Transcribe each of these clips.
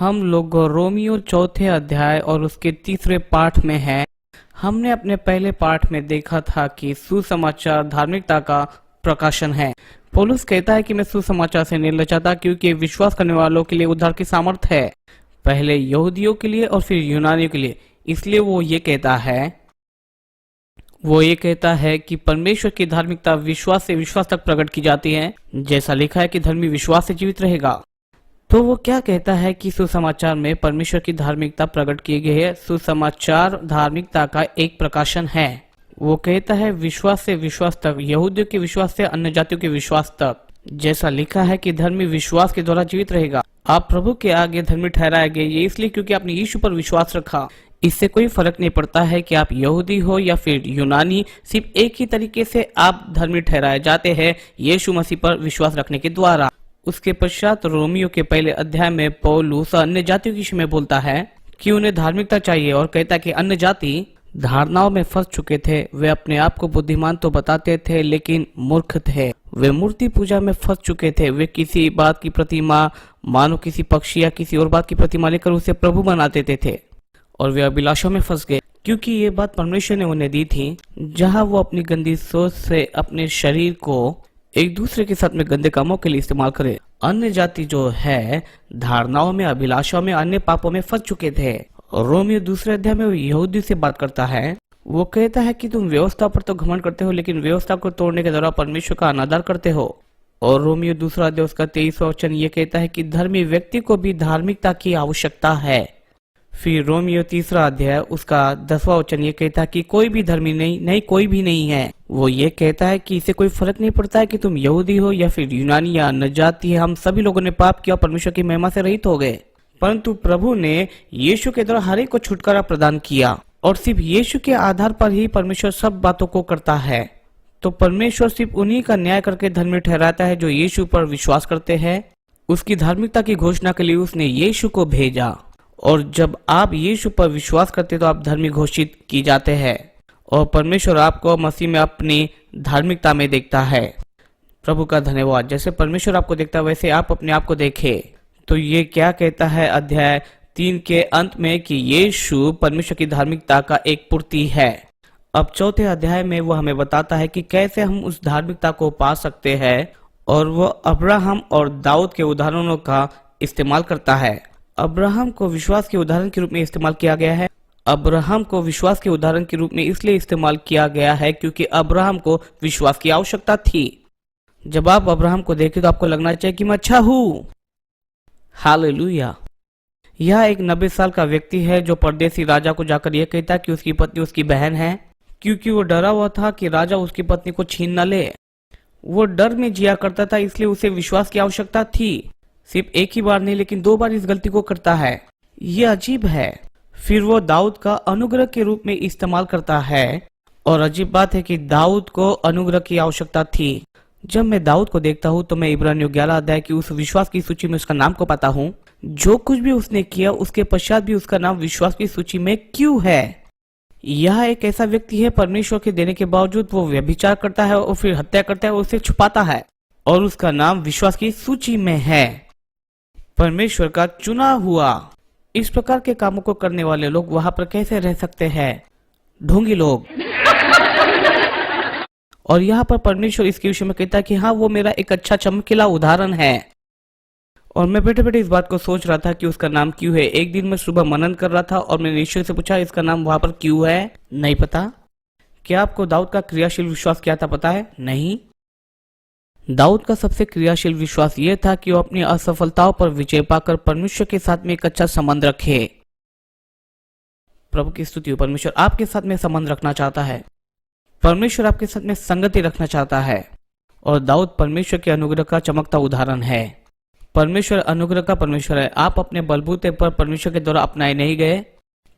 हम लोग रोमियो चौथे अध्याय और उसके तीसरे पाठ में हैं। हमने अपने पहले पाठ में देखा था कि सुसमाचार धार्मिकता का प्रकाशन है। पौलुस कहता है कि मैं सुसमाचार से नहीं लजाता क्योंकि विश्वास करने वालों के लिए उद्धार की सामर्थ है, पहले यहूदियों के लिए और फिर यूनानियों के लिए। इसलिए वो ये कहता है कि परमेश्वर की धार्मिकता विश्वास से विश्वास तक प्रकट की जाती है, जैसा लिखा है कि धर्मी विश्वास से जीवित रहेगा। तो वो क्या कहता है कि सुसमाचार में परमेश्वर की धार्मिकता प्रकट की गई है। सुसमाचार धार्मिकता का एक प्रकाशन है। वो कहता है विश्वास से विश्वास तक, यहूदियों के विश्वास से अन्य जातियों के विश्वास तक, जैसा लिखा है कि धर्मी विश्वास के द्वारा जीवित रहेगा। आप प्रभु के आगे धर्मी ठहराए गए, ये इसलिए क्योंकि आपने यीशु पर विश्वास रखा। इससे कोई फर्क नहीं पड़ता है कि आप यहूदी हो या फिर यूनानी, सिर्फ एक ही तरीके से आप धर्मी ठहराए जाते हैं, यीशु मसीह पर विश्वास रखने के द्वारा। उसके पश्चात रोमियो के पहले अध्याय में पौलुस अन्य जातियों के विषय में बोलता है कि उन्हें धार्मिकता चाहिए और कहता है कि अन्य जाति धारणाओं में फंस चुके थे। वे अपने आप को बुद्धिमान तो बताते थे लेकिन मूर्ख थे। वे मूर्ति पूजा में फंस चुके थे। वे किसी बात की प्रतिमा, मानो किसी पक्षी या किसी और बात की प्रतिमा लेकर उसे प्रभु बना देते थे और वे अभिलाषों में फंस गए, क्योंकि ये बात परमेश्वर ने उन्हें दी थी, जहां वो अपनी गंदी सोच से अपने शरीर को एक दूसरे के साथ में गंदे कामों के लिए इस्तेमाल करे। अन्य जाति जो है धारणाओं में, अभिलाषाओं में, अन्य पापों में फंस चुके थे। रोमियो दूसरे अध्याय में यहूदी से बात करता है। वो कहता है कि तुम व्यवस्था पर तो घमंड करते हो लेकिन व्यवस्था को तोड़ने के द्वारा परमेश्वर का अनादर करते हो। और रोमियो दूसरा अध्याय उसका 23वां वचन ये कहता है कि धर्मी व्यक्ति को भी धार्मिकता की आवश्यकता है। फिर रोमियो तीसरा अध्याय उसका 10वां वचन ये कहता है कि कोई भी धर्मी नहीं, कोई भी नहीं है। वो ये कहता है कि इससे कोई फर्क नहीं पड़ता है कि तुम यहूदी हो या फिर यूनानी या अन्य जाति है। हम सभी लोगों ने पाप किया, परमेश्वर की महिमा से रहित हो गए, परंतु प्रभु ने यीशु के द्वारा हर एक को छुटकारा प्रदान किया और सिर्फ यीशु के आधार पर ही परमेश्वर सब बातों को करता है। तो परमेश्वर सिर्फ उन्हीं का न्याय करके धर्मी ठहराता है जो यीशु पर विश्वास करते हैं। उसकी धार्मिकता की घोषणा के लिए उसने यीशु को भेजा और जब आप यीशु पर विश्वास करते तो आप धर्मी घोषित की जाते हैं और परमेश्वर आपको मसीह में अपनी धार्मिकता में देखता है। प्रभु का धन्यवाद। जैसे परमेश्वर आपको देखता है वैसे आप अपने आप को देखें। तो ये क्या कहता है अध्याय 3 के अंत में कि यीशु परमेश्वर की धार्मिकता का एक पूर्ति है। अब चौथे अध्याय में वो हमें बताता है कि कैसे हम उस धार्मिकता को पा सकते हैं और वो अब्राहम और दाऊद के उदाहरणों का इस्तेमाल करता है। अब्राहम को विश्वास के उदाहरण के रूप में इस्तेमाल किया गया है। अब्राहम को विश्वास के उदाहरण के रूप में इसलिए इस्तेमाल किया गया है क्योंकि अब्राहम को विश्वास की आवश्यकता थी। जब आप अब्राहम को देखें तो आपको लगना चाहिए कि मैं अच्छा हूँ। हालेलुया। यह एक 90 साल का व्यक्ति है जो परदेसी राजा को जाकर यह कहता कि उसकी पत्नी उसकी बहन है, क्योंकि वो डरा हुआ था कि राजा उसकी पत्नी को छीन न ले। वो डर में जिया करता था, इसलिए उसे विश्वास की आवश्यकता थी। सिर्फ एक ही बार नहीं लेकिन 2 बार इस गलती को करता है। ये अजीब है। फिर वो दाऊद का अनुग्रह के रूप में इस्तेमाल करता है और अजीब बात है कि दाऊद को अनुग्रह की आवश्यकता थी। जब मैं दाऊद को देखता हूँ तो मैं इब्रानियों 11 अध्याय की उस विश्वास की सूची में उसका नाम को पाता हूँ। जो कुछ भी उसने किया उसके पश्चात भी उसका नाम विश्वास की सूची में क्यों है? यह एक ऐसा व्यक्ति है परमेश्वर के देने के बावजूद वो व्यभिचार करता है और फिर हत्या करता है और उसे छुपाता है और उसका नाम विश्वास की सूची में है। परमेश्वर का चुना हुआ। इस प्रकार के कामों को करने वाले लोग वहां पर कैसे रह सकते हैं? ढोंगी लोग। और यहाँ पर परमेश्वर इसके विषय में कहता है कि हाँ, वो मेरा एक अच्छा चमकीला उदाहरण है। और मैं बैठे बैठे इस बात को सोच रहा था कि उसका नाम क्यों है। एक दिन मैं सुबह मनन कर रहा था और मैंने ईश्वर से पूछा इसका नाम वहां पर क्यों है? नहीं पता। क्या आपको दाऊद का क्रियाशील विश्वास क्या था पता है? नहीं। दाऊद का सबसे क्रियाशील विश्वास यह था कि वो अपनी असफलताओं पर विजय पाकर परमेश्वर के साथ में एक अच्छा संबंध रखे। प्रभु की स्तुति हो। परमेश्वर आपके साथ में संबंध रखना चाहता है। परमेश्वर आपके साथ में संगति रखना चाहता है और दाऊद परमेश्वर के अनुग्रह का चमकता उदाहरण है। परमेश्वर अनुग्रह का परमेश्वर है। आप अपने बलबूते पर परमेश्वर के द्वारा अपनाए नहीं गए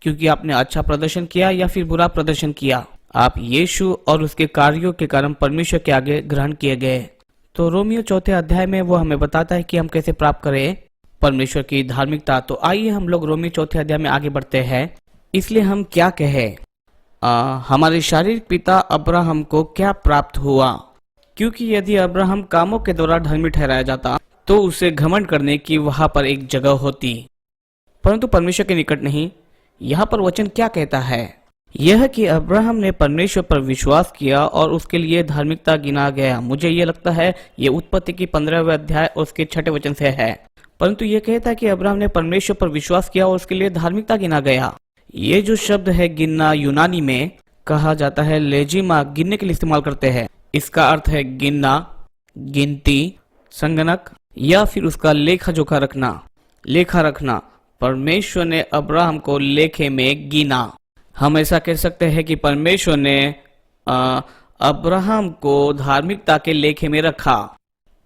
क्योंकि आपने अच्छा प्रदर्शन किया या फिर बुरा प्रदर्शन किया। आप यीशु और उसके कार्यों के कारण परमेश्वर के आगे ग्रहण किए गए। तो रोमियो चौथे अध्याय में वो हमें बताता है कि हम कैसे प्राप्त करें परमेश्वर की धार्मिकता। तो आइए हम लोग रोमियो चौथे अध्याय में आगे बढ़ते हैं। इसलिए हम क्या कहें? हमारे शारीरिक पिता अब्राहम को क्या प्राप्त हुआ? क्योंकि यदि अब्राहम कामों के द्वारा धर्मी ठहराया जाता तो उसे घमंड करने की वहां पर एक जगह होती। परंतु परमेश्वर के निकट नहीं। यहाँ पर वचन क्या कहता है? यह कि अब्राहम ने परमेश्वर पर विश्वास किया और उसके लिए धार्मिकता गिना गया। मुझे ये लगता है ये उत्पत्ति की 15वें अध्याय और उसके 6ठे वचन से है। परंतु ये कहता है कि अब्राहम ने परमेश्वर पर विश्वास किया और उसके लिए धार्मिकता गिना गया। ये जो शब्द है गिनना, यूनानी में कहा जाता है लेजिमा, गिनने के लिए इस्तेमाल करते हैं। इसका अर्थ है गिनना, गिनती, संगणक या फिर उसका लेखा जोखा रखना, लेखा रखना। परमेश्वर ने अब्राहम को लेखे में गिना। हम ऐसा कह सकते हैं कि परमेश्वर ने अब्राहम को धार्मिकता के लेखे में रखा।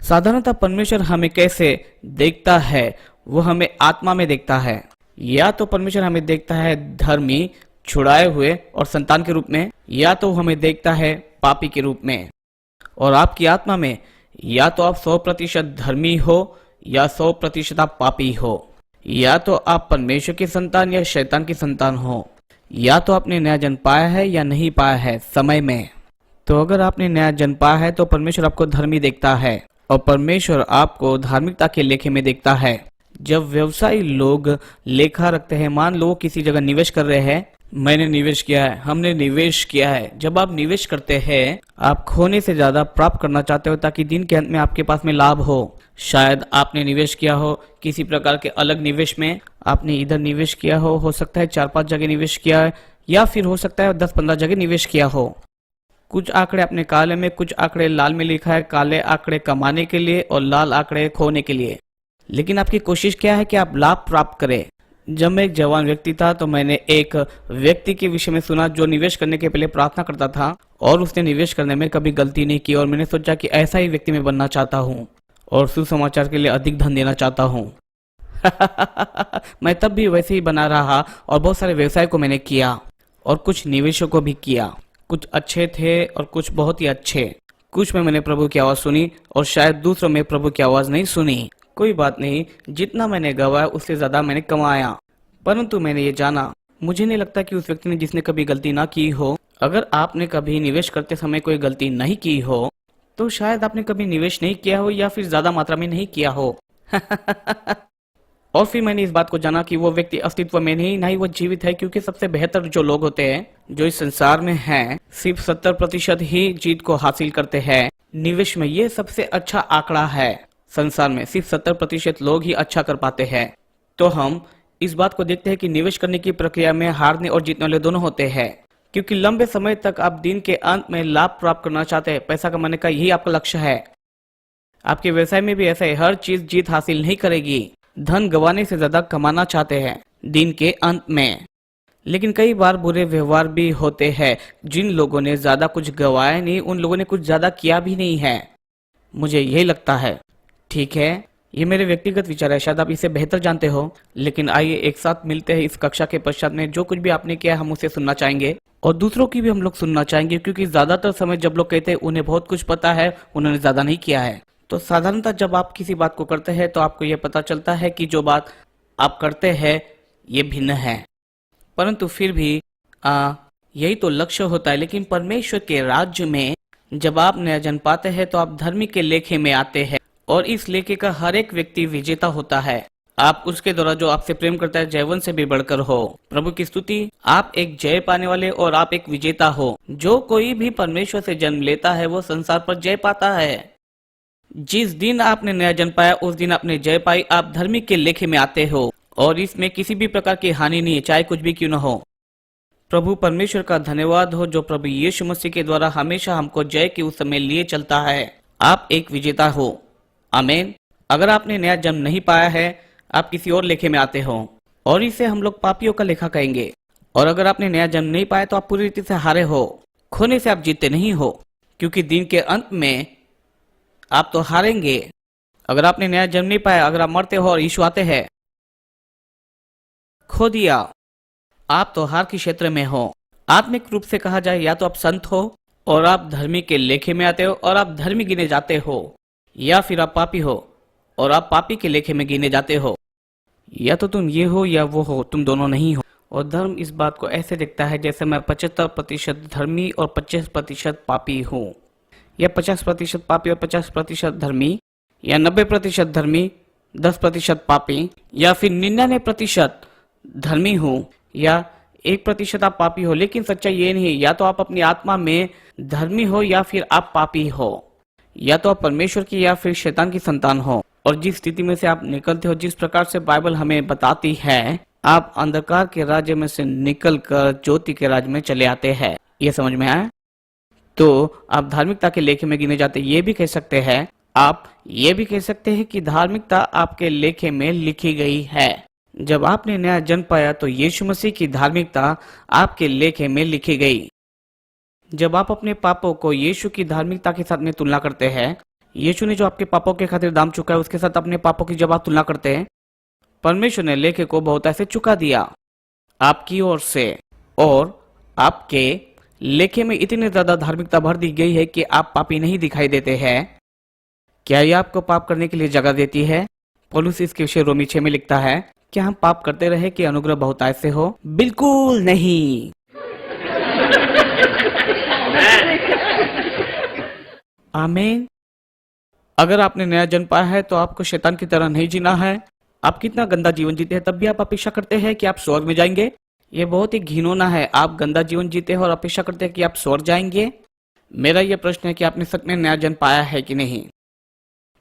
साधारणतः परमेश्वर हमें कैसे देखता है? वो हमें आत्मा में देखता है। या तो परमेश्वर हमें देखता है धर्मी, छुड़ाए हुए और संतान के रूप में, या तो हमें देखता है पापी के रूप में। और आपकी आत्मा में या तो आप 100% धर्मी हो या 100% आप पापी हो। या तो आप परमेश्वर की संतान या शैतान की संतान हो। या तो आपने नया जन्म पाया है या नहीं पाया है समय में। तो अगर आपने नया जन्म पाया है तो परमेश्वर आपको धर्मी देखता है और परमेश्वर आपको धार्मिकता के लेखे में देखता है। जब व्यवसायी लोग लेखा रखते हैं, मान लो किसी जगह निवेश कर रहे हैं, मैंने निवेश किया है, हमने निवेश किया है। जब आप निवेश करते हैं, आप खोने से ज्यादा प्राप्त करना चाहते हो ताकि दिन के अंत में आपके पास में लाभ हो। शायद आपने निवेश किया हो किसी प्रकार के अलग निवेश में, आपने इधर निवेश किया हो सकता है 4-5 जगह निवेश किया है, या फिर हो सकता है 10-15 जगह निवेश किया हो। कुछ आंकड़े आपने काले में, कुछ आंकड़े लाल में लिखा है। काले आंकड़े कमाने के लिए और लाल आंकड़े खोने के लिए। लेकिन आपकी कोशिश क्या है कि आप लाभ प्राप्त करें। जब मैं एक जवान व्यक्ति था तो मैंने एक व्यक्ति के विषय में सुना जो निवेश करने के पहले प्रार्थना करता था और उसने निवेश करने में कभी गलती नहीं की। और मैंने सोचा कि ऐसा ही व्यक्ति मैं बनना चाहता हूँ और सुसमाचार के लिए अधिक धन देना चाहता हूँ। मैं तब भी वैसे ही बना रहा और बहुत सारे व्यवसाय को मैंने किया और कुछ निवेशों को भी किया। कुछ अच्छे थे और कुछ बहुत ही अच्छे। कुछ में मैंने प्रभु की आवाज सुनी और शायद दूसरों में प्रभु की आवाज नहीं सुनी। कोई बात नहीं, जितना मैंने गवाया उससे ज्यादा मैंने कमाया। परंतु मैंने ये जाना, मुझे नहीं लगता कि उस व्यक्ति ने जिसने कभी गलती ना की हो। अगर आपने कभी निवेश करते समय कोई गलती नहीं की हो तो शायद आपने कभी निवेश नहीं किया हो या फिर ज्यादा मात्रा में नहीं किया हो। और फिर मैंने इस बात को जाना कि वो व्यक्ति अस्तित्व में नहीं, ना ही वो जीवित है, क्योंकि सबसे बेहतर जो लोग होते हैं जो इस संसार में हैं, सिर्फ 70% ही जीत को हासिल करते हैं निवेश में। ये सबसे अच्छा आंकड़ा है संसार में, सिर्फ 70% लोग ही अच्छा कर पाते हैं। तो हम इस बात को देखते हैं कि निवेश करने की प्रक्रिया में हारने और जीतने वाले दोनों होते हैं, क्योंकि लंबे समय तक आप दिन के अंत में लाभ प्राप्त करना चाहते हैं। पैसा कमाने का यही आपका लक्ष्य है। आपके व्यवसाय में भी ऐसा है, हर चीज जीत हासिल नहीं करेगी। धन गंवाने से ज्यादा कमाना चाहते हैं दिन के अंत में। लेकिन कई बार बुरे व्यवहार भी होते हैं। जिन लोगों ने ज्यादा कुछ गंवाया नहीं, उन लोगों ने कुछ ज्यादा किया भी नहीं है, मुझे यही लगता है। ठीक है, ये मेरे व्यक्तिगत विचार है, शायद आप इसे बेहतर जानते हो। लेकिन आइए एक साथ मिलते हैं इस कक्षा के पश्चात में। जो कुछ भी आपने किया हम उसे सुनना चाहेंगे और दूसरों की भी हम लोग सुनना चाहेंगे, क्योंकि ज्यादातर समय जब लोग कहते हैं उन्हें बहुत कुछ पता है, उन्होंने ज्यादा नहीं किया है। तो साधारणतः जब आप किसी बात को करते हैं तो आपको यह पता चलता है कि जो बात आप करते हैं ये भिन्न है, परंतु फिर भी यही तो लक्ष्य होता है। लेकिन परमेश्वर के राज्य में जब आप नया जन्म पाते हैं तो आप धर्मी के लेखे में आते हैं और इस लेखे का हर एक व्यक्ति विजेता होता है। आप उसके द्वारा जो आपसे प्रेम करता है जयवंत से भी बढ़कर हो। प्रभु की स्तुति, आप एक जय पाने वाले और आप एक विजेता हो। जो कोई भी परमेश्वर से जन्म लेता है वो संसार पर जय पाता है। जिस दिन आपने नया जन्म पाया उस दिन आपने जय पाई। आप धर्मी के लेखे में आते हो और इसमें किसी भी प्रकार की हानि नहीं है, चाहे कुछ भी क्यों न हो। प्रभु परमेश्वर का धन्यवाद हो जो प्रभु यीशु मसीह के द्वारा हमेशा हमको जय के उस समय लिए चलता है। आप एक विजेता हो। आमीन। अगर आपने नया जन्म नहीं पाया है, आप किसी और लेखे में आते हो और इसे हम लोग पापियों का लेखा कहेंगे। और अगर आपने नया जन्म नहीं पाया तो आप पूरी रीति से हारे हो। खोने से आप जीते नहीं हो, क्योंकि दिन के अंत में आप तो हारेंगे। अगर आपने नया जन्म नहीं पाया, अगर आप मरते हो और यीशु आते हैं, खो दिया, आप तो हार के क्षेत्र में हो। आत्मिक रूप से कहा जाए, या तो आप संत हो और आप धर्मी के लेखे में आते हो और आप धर्मी गिने जाते हो, या फिर आप पापी हो और आप पापी के लेखे में गिने जाते हो। या तो तुम ये हो या वो हो, तुम दोनों नहीं हो। और धर्म इस बात को ऐसे देखता है जैसे मैं 75% धर्मी और 25% पापी हूँ, या 50% पापी और 50% धर्मी, या 90% धर्मी 10% पापी, या फिर 99% धर्मी हूँ, या 1% आप पापी हो। लेकिन सच्चाई ये नहीं है, या तो आप अपनी आत्मा में धर्मी हो या फिर आप पापी हो, या तो आप परमेश्वर की या फिर शैतान की संतान हो। और जिस स्थिति में से आप निकलते हो, जिस प्रकार से बाइबल हमें बताती है, आप अंधकार के राज्य में से निकलकर ज्योति के राज्य में चले आते हैं। ये समझ में आया? तो आप धार्मिकता के लेखे में गिने जाते। ये भी कह सकते हैं, आप ये भी कह सकते हैं कि धार्मिकता आपके लेखे में लिखी गई है। जब आपने नया जन्म पाया तो यीशु मसीह की धार्मिकता आपके लेखे में लिखी गई। जब आप अपने पापों को यीशु की धार्मिकता के साथ में तुलना करते हैं, यीशु ने जो आपके पापों के खातिर दाम चुका है उसके साथ अपने पापों की जब आप तुलना करते हैं, परमेश्वर ने लेखे को बहुत ऐसे चुका दिया आपकी ओर से, और आपके लेखे में इतनी ज्यादा धार्मिकता भर दी गई है कि आप पापी नहीं दिखाई देते हैं। क्या यह आपको पाप करने के लिए जगह देती है? पौलुस इसके विषय रोमी 6 में लिखता है, क्या हम पाप करते रहे कि अनुग्रह बहुतायत से हो? बिल्कुल नहीं। आमीन। अगर आपने नया जन्म पाया है तो आपको शैतान की तरह नहीं जीना है। आप कितना गंदा जीवन जीते हैं तब भी आप अपेक्षा करते हैं कि आप स्वर्ग में जाएंगे। ये बहुत ही घिनौना है। आप गंदा जीवन जीते हैं और अपेक्षा करते हैं कि आप स्वर्ग जाएंगे। मेरा यह प्रश्न है कि आपने सच में नया जन्म पाया है कि नहीं।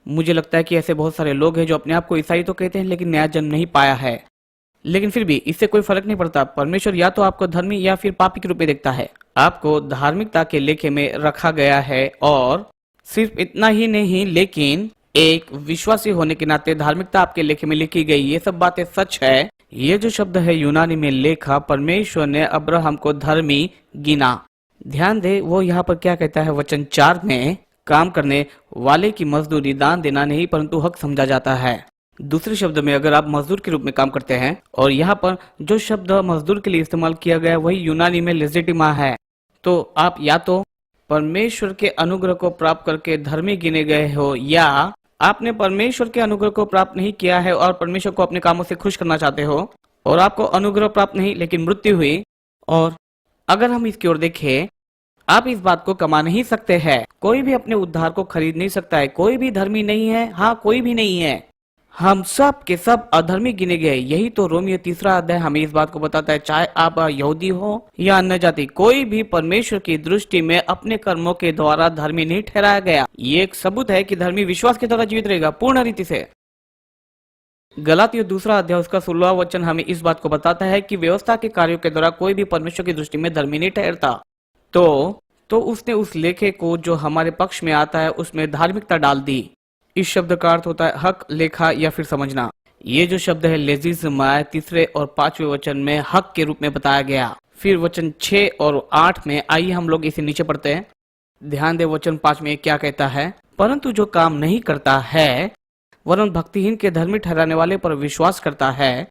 मुझे लगता है कि ऐसे बहुत सारे लोग हैं जो अपने आप को ईसाई तो कहते हैं लेकिन नया जन्म नहीं पाया है। लेकिन फिर भी इससे कोई फर्क नहीं पड़ता। परमेश्वर या तो आपको धर्मी या फिर पापी के रूप में देखता है। आपको धार्मिकता के लेखे में रखा गया है, और सिर्फ इतना ही नहीं, लेकिन एक विश्वासी होने के नाते धार्मिकता आपके लेखे में लिखी गई। ये सब बातें सच है। ये जो शब्द है यूनानी में लेखा, परमेश्वर ने अब्राहम को धर्मी गिना। ध्यान दे वो यहाँ पर क्या कहता है, वचन 4 में, काम करने वाले की मजदूरी दान देना नहीं परंतु हक समझा जाता है। दूसरे शब्द में, अगर आप मजदूर के रूप में काम करते हैं, और यहाँ पर जो शब्द मजदूर के लिए इस्तेमाल किया गया वही यूनानी में लेजिटिमा है, तो आप या तो परमेश्वर के अनुग्रह को प्राप्त करके धर्मी गिने गए हो, या आपने परमेश्वर के अनुग्रह को प्राप्त नहीं किया है और परमेश्वर को अपने कामों से खुश करना चाहते हो, और आपको अनुग्रह प्राप्त नहीं लेकिन मृत्यु हुई। और अगर हम इसकी ओर देखें, आप इस बात को कमा नहीं सकते हैं। कोई भी अपने उद्धार को खरीद नहीं सकता है। कोई भी धर्मी नहीं है। हाँ, कोई भी नहीं है। हम सब के सब अधर्मी गिने गए। यही तो रोमियो 3 अध्याय हमें इस बात को बताता है। चाहे आप यहूदी हो या अन्य जाति, कोई भी परमेश्वर की दृष्टि में अपने कर्मों के द्वारा धर्मी नहीं ठहराया गया। ये एक सबूत है कि धर्मी विश्वास की तरह जीवित रहेगा पूर्ण रीति से। गलातियों 2 अध्याय उसका 16वां वचन हमें इस बात को बताता है कि व्यवस्था के कार्यों के द्वारा कोई भी परमेश्वर की दृष्टि में धर्मी नहीं ठहरता। तो उसने उस लेखे को जो हमारे पक्ष में आता है उसमें धार्मिकता डाल दी। इस शब्द का अर्थ होता है हक, लेखा या फिर समझना। ये जो शब्द है लेजिस्माय 3 और 5वें वचन में हक के रूप में बताया गया। फिर वचन 6 और 8 में, आइए हम लोग इसे नीचे पढ़ते हैं। ध्यान दे वचन 5 में क्या कहता है, परंतु जो काम नहीं करता है वरन भक्तिहीन के धर्मी ठहराने वाले पर विश्वास करता है।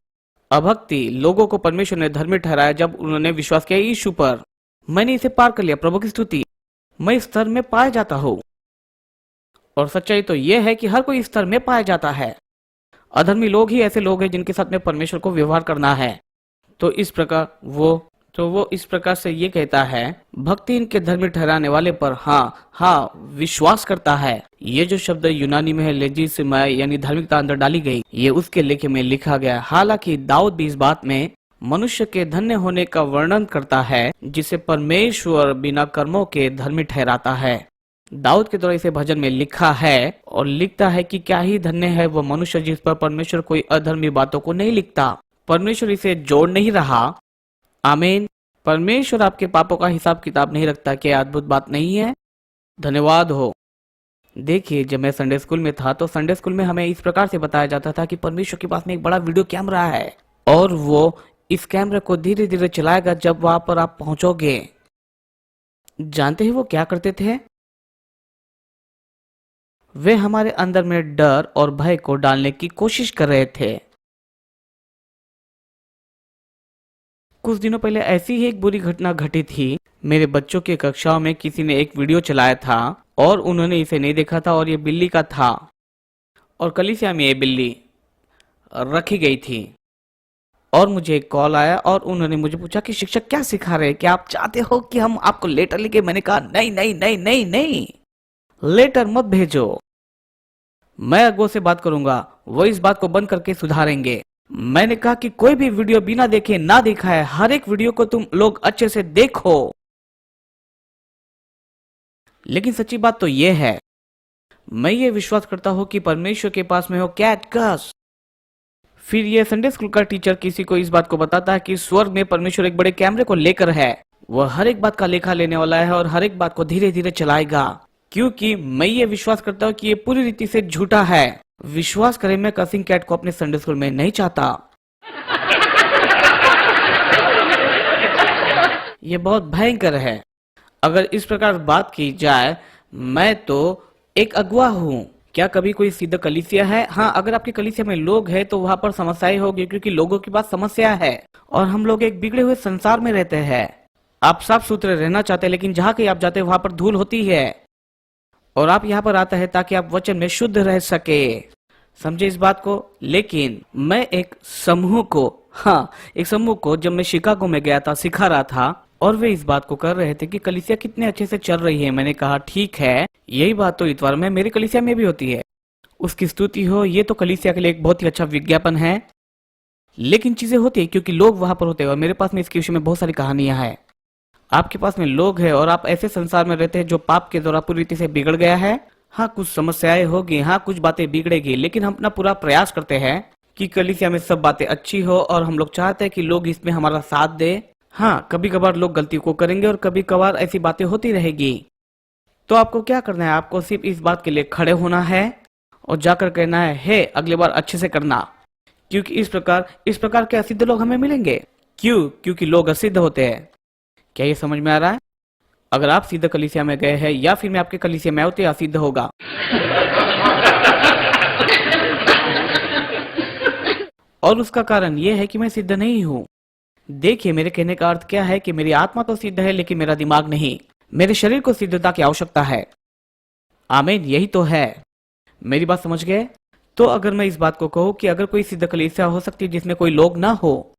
अभक्ति लोगों को परमेश्वर ने धर्मी ठहराया जब उन्होंने विश्वास किया यीशु पर। मैंने इसे पार कर लिया, प्रभु की स्तुति। मैं इस स्तर में पाया जाता हूँ, और सच्चाई तो यह है कि हर कोई इस स्तर में पाया जाता है। अधर्मी लोग ही ऐसे लोग हैं जिनके साथ में परमेश्वर को व्यवहार करना है। तो वो इस प्रकार से ये कहता है, भक्ति इनके धर्मी ठहराने वाले पर हाँ विश्वास करता है। ये जो शब्द यूनानी में है लेजिस्माय यानी धार्मिकता अंदर डाली गई, ये उसके लेखे में लिखा गया। हालांकि दाऊद भी इस बात में मनुष्य के धन्य होने का वर्णन करता है जिसे परमेश्वर बिना कर्मों के धर्मी ठहराता है। दाऊद के द्वारा इसे भजन में लिखा है और लिखता है कि क्या ही धन्य है वो मनुष्य जिस पर परमेश्वर कोई अधर्मी बातों को नहीं लिखता। परमेश्वर इसे जोड़ नहीं रहा। आमीन। परमेश्वर आपके पापों का हिसाब किताब नहीं रखता। क्या अद्भुत बात नहीं है? धन्यवाद हो। देखिए, जब मैं संडे स्कूल में था तो संडे स्कूल में हमें इस प्रकार से बताया जाता था कि परमेश्वर के पास में एक बड़ा वीडियो कैमरा है और वो इस कैमरे को धीरे धीरे चलाएगा जब वहां पर आप पहुंचोगे। जानते हैं वो क्या करते थे? वे हमारे अंदर में डर और भय को डालने की कोशिश कर रहे थे। कुछ दिनों पहले ऐसी ही एक बुरी घटना घटी थी। मेरे बच्चों की कक्षाओं में किसी ने एक वीडियो चलाया था और उन्होंने इसे नहीं देखा था, और ये बिल्ली का था, और कलीसिया में ये बिल्ली रखी गई थी। और मुझे एक कॉल आया और उन्होंने मुझे पूछा कि शिक्षक क्या सिखा रहे हैं, क्या आप चाहते हो कि हम आपको लेटर लिखे? मैंने कहा नहीं नहीं नहीं नहीं नहीं, लेटर मत भेजो। मैं अगुओं से बात करूंगा, वो इस बात को बंद करके सुधारेंगे। मैंने कहा कि कोई भी वीडियो बिना देखे ना देखा है, हर एक वीडियो को तुम लोग अच्छे से देखो। लेकिन सच्ची बात तो यह है, मैं ये विश्वास करता हूं कि परमेश्वर के पास में हो कैट कस। फिर ये संडे स्कूल का टीचर किसी को इस बात को बताता है कि स्वर्ग में परमेश्वर एक बड़े कैमरे को लेकर है, वह हर एक बात का लेखा लेने वाला है और हर एक बात को धीरे धीरे चलाएगा। क्योंकि मैं ये विश्वास करता हूँ कि ये पूरी रीति से झूठा है। विश्वास करें, मैं कसिंग कैट को अपने संडे स्कूल में नहीं चाहता। ये बहुत भयंकर है। अगर इस प्रकार बात की जाए, मैं तो एक अगुआ हूँ। क्या कभी कोई सीधा कलीसिया है? हाँ, अगर आपके कलीसिया में लोग हैं तो वहां पर समस्याएं होगी, क्योंकि लोगों के पास समस्या है और हम लोग एक बिगड़े हुए संसार में रहते हैं। आप साफ सुथरे रहना चाहते हैं, लेकिन जहाँ कहीं आप जाते हैं वहां पर धूल होती है और आप यहाँ पर आते हैं ताकि आप वचन में शुद्ध रह सके। समझे इस बात को? लेकिन मैं एक समूह को जब मैं शिकागो में गया था सिखा रहा था और वे इस बात को कर रहे थे कि कलीसिया कितने अच्छे से चल रही है। मैंने कहा ठीक है, यही बात तो इतवार में मेरी कलीसिया में भी होती है। उसकी स्तुति हो, ये तो कलीसिया के लिए एक बहुत ही अच्छा विज्ञापन है। लेकिन चीजें होती है क्योंकि लोग वहां पर होते हैं और मेरे पास में इसके विषय में बहुत सारी कहानियां हैं। आपके पास में लोग हैं और आप ऐसे संसार में रहते हैं जो पाप के द्वारा पूरी रीति से बिगड़ गया है। हाँ, कुछ समस्याएं होगी, हाँ कुछ बातें बिगड़ेगी, लेकिन हम अपना पूरा प्रयास करते हैं कि कलीसिया में सब बातें अच्छी हो और हम लोग चाहते हैं कि लोग इसमें हमारा साथ दे। हाँ, कभी कभार लोग गलती को करेंगे और कभी कभार ऐसी बातें होती रहेगी। तो आपको क्या करना है? आपको सिर्फ इस बात के लिए खड़े होना है और जाकर कहना है, हे अगली बार अच्छे से करना, क्योंकि इस प्रकार के असिद्ध लोग हमें मिलेंगे। क्यों? क्योंकि लोग असिद्ध होते हैं। क्या ये समझ में आ रहा है? अगर आप सीधे कलीसिया में गए हैं या फिर मैं आपके कलीसिया में आऊं तो असिद्ध होगा। और उसका कारण यह है कि मैं सिद्ध नहीं हूं। देखिए, मेरे कहने का अर्थ क्या है कि मेरी आत्मा तो सिद्ध है लेकिन मेरा दिमाग नहीं। मेरे शरीर को सिद्धता की आवश्यकता है। आमीन, यही तो है। मेरी बात समझ गए? तो अगर मैं इस बात को कहूं कि अगर कोई सिद्ध कलीसिया हो सकती है जिसमें कोई लोग ना हो,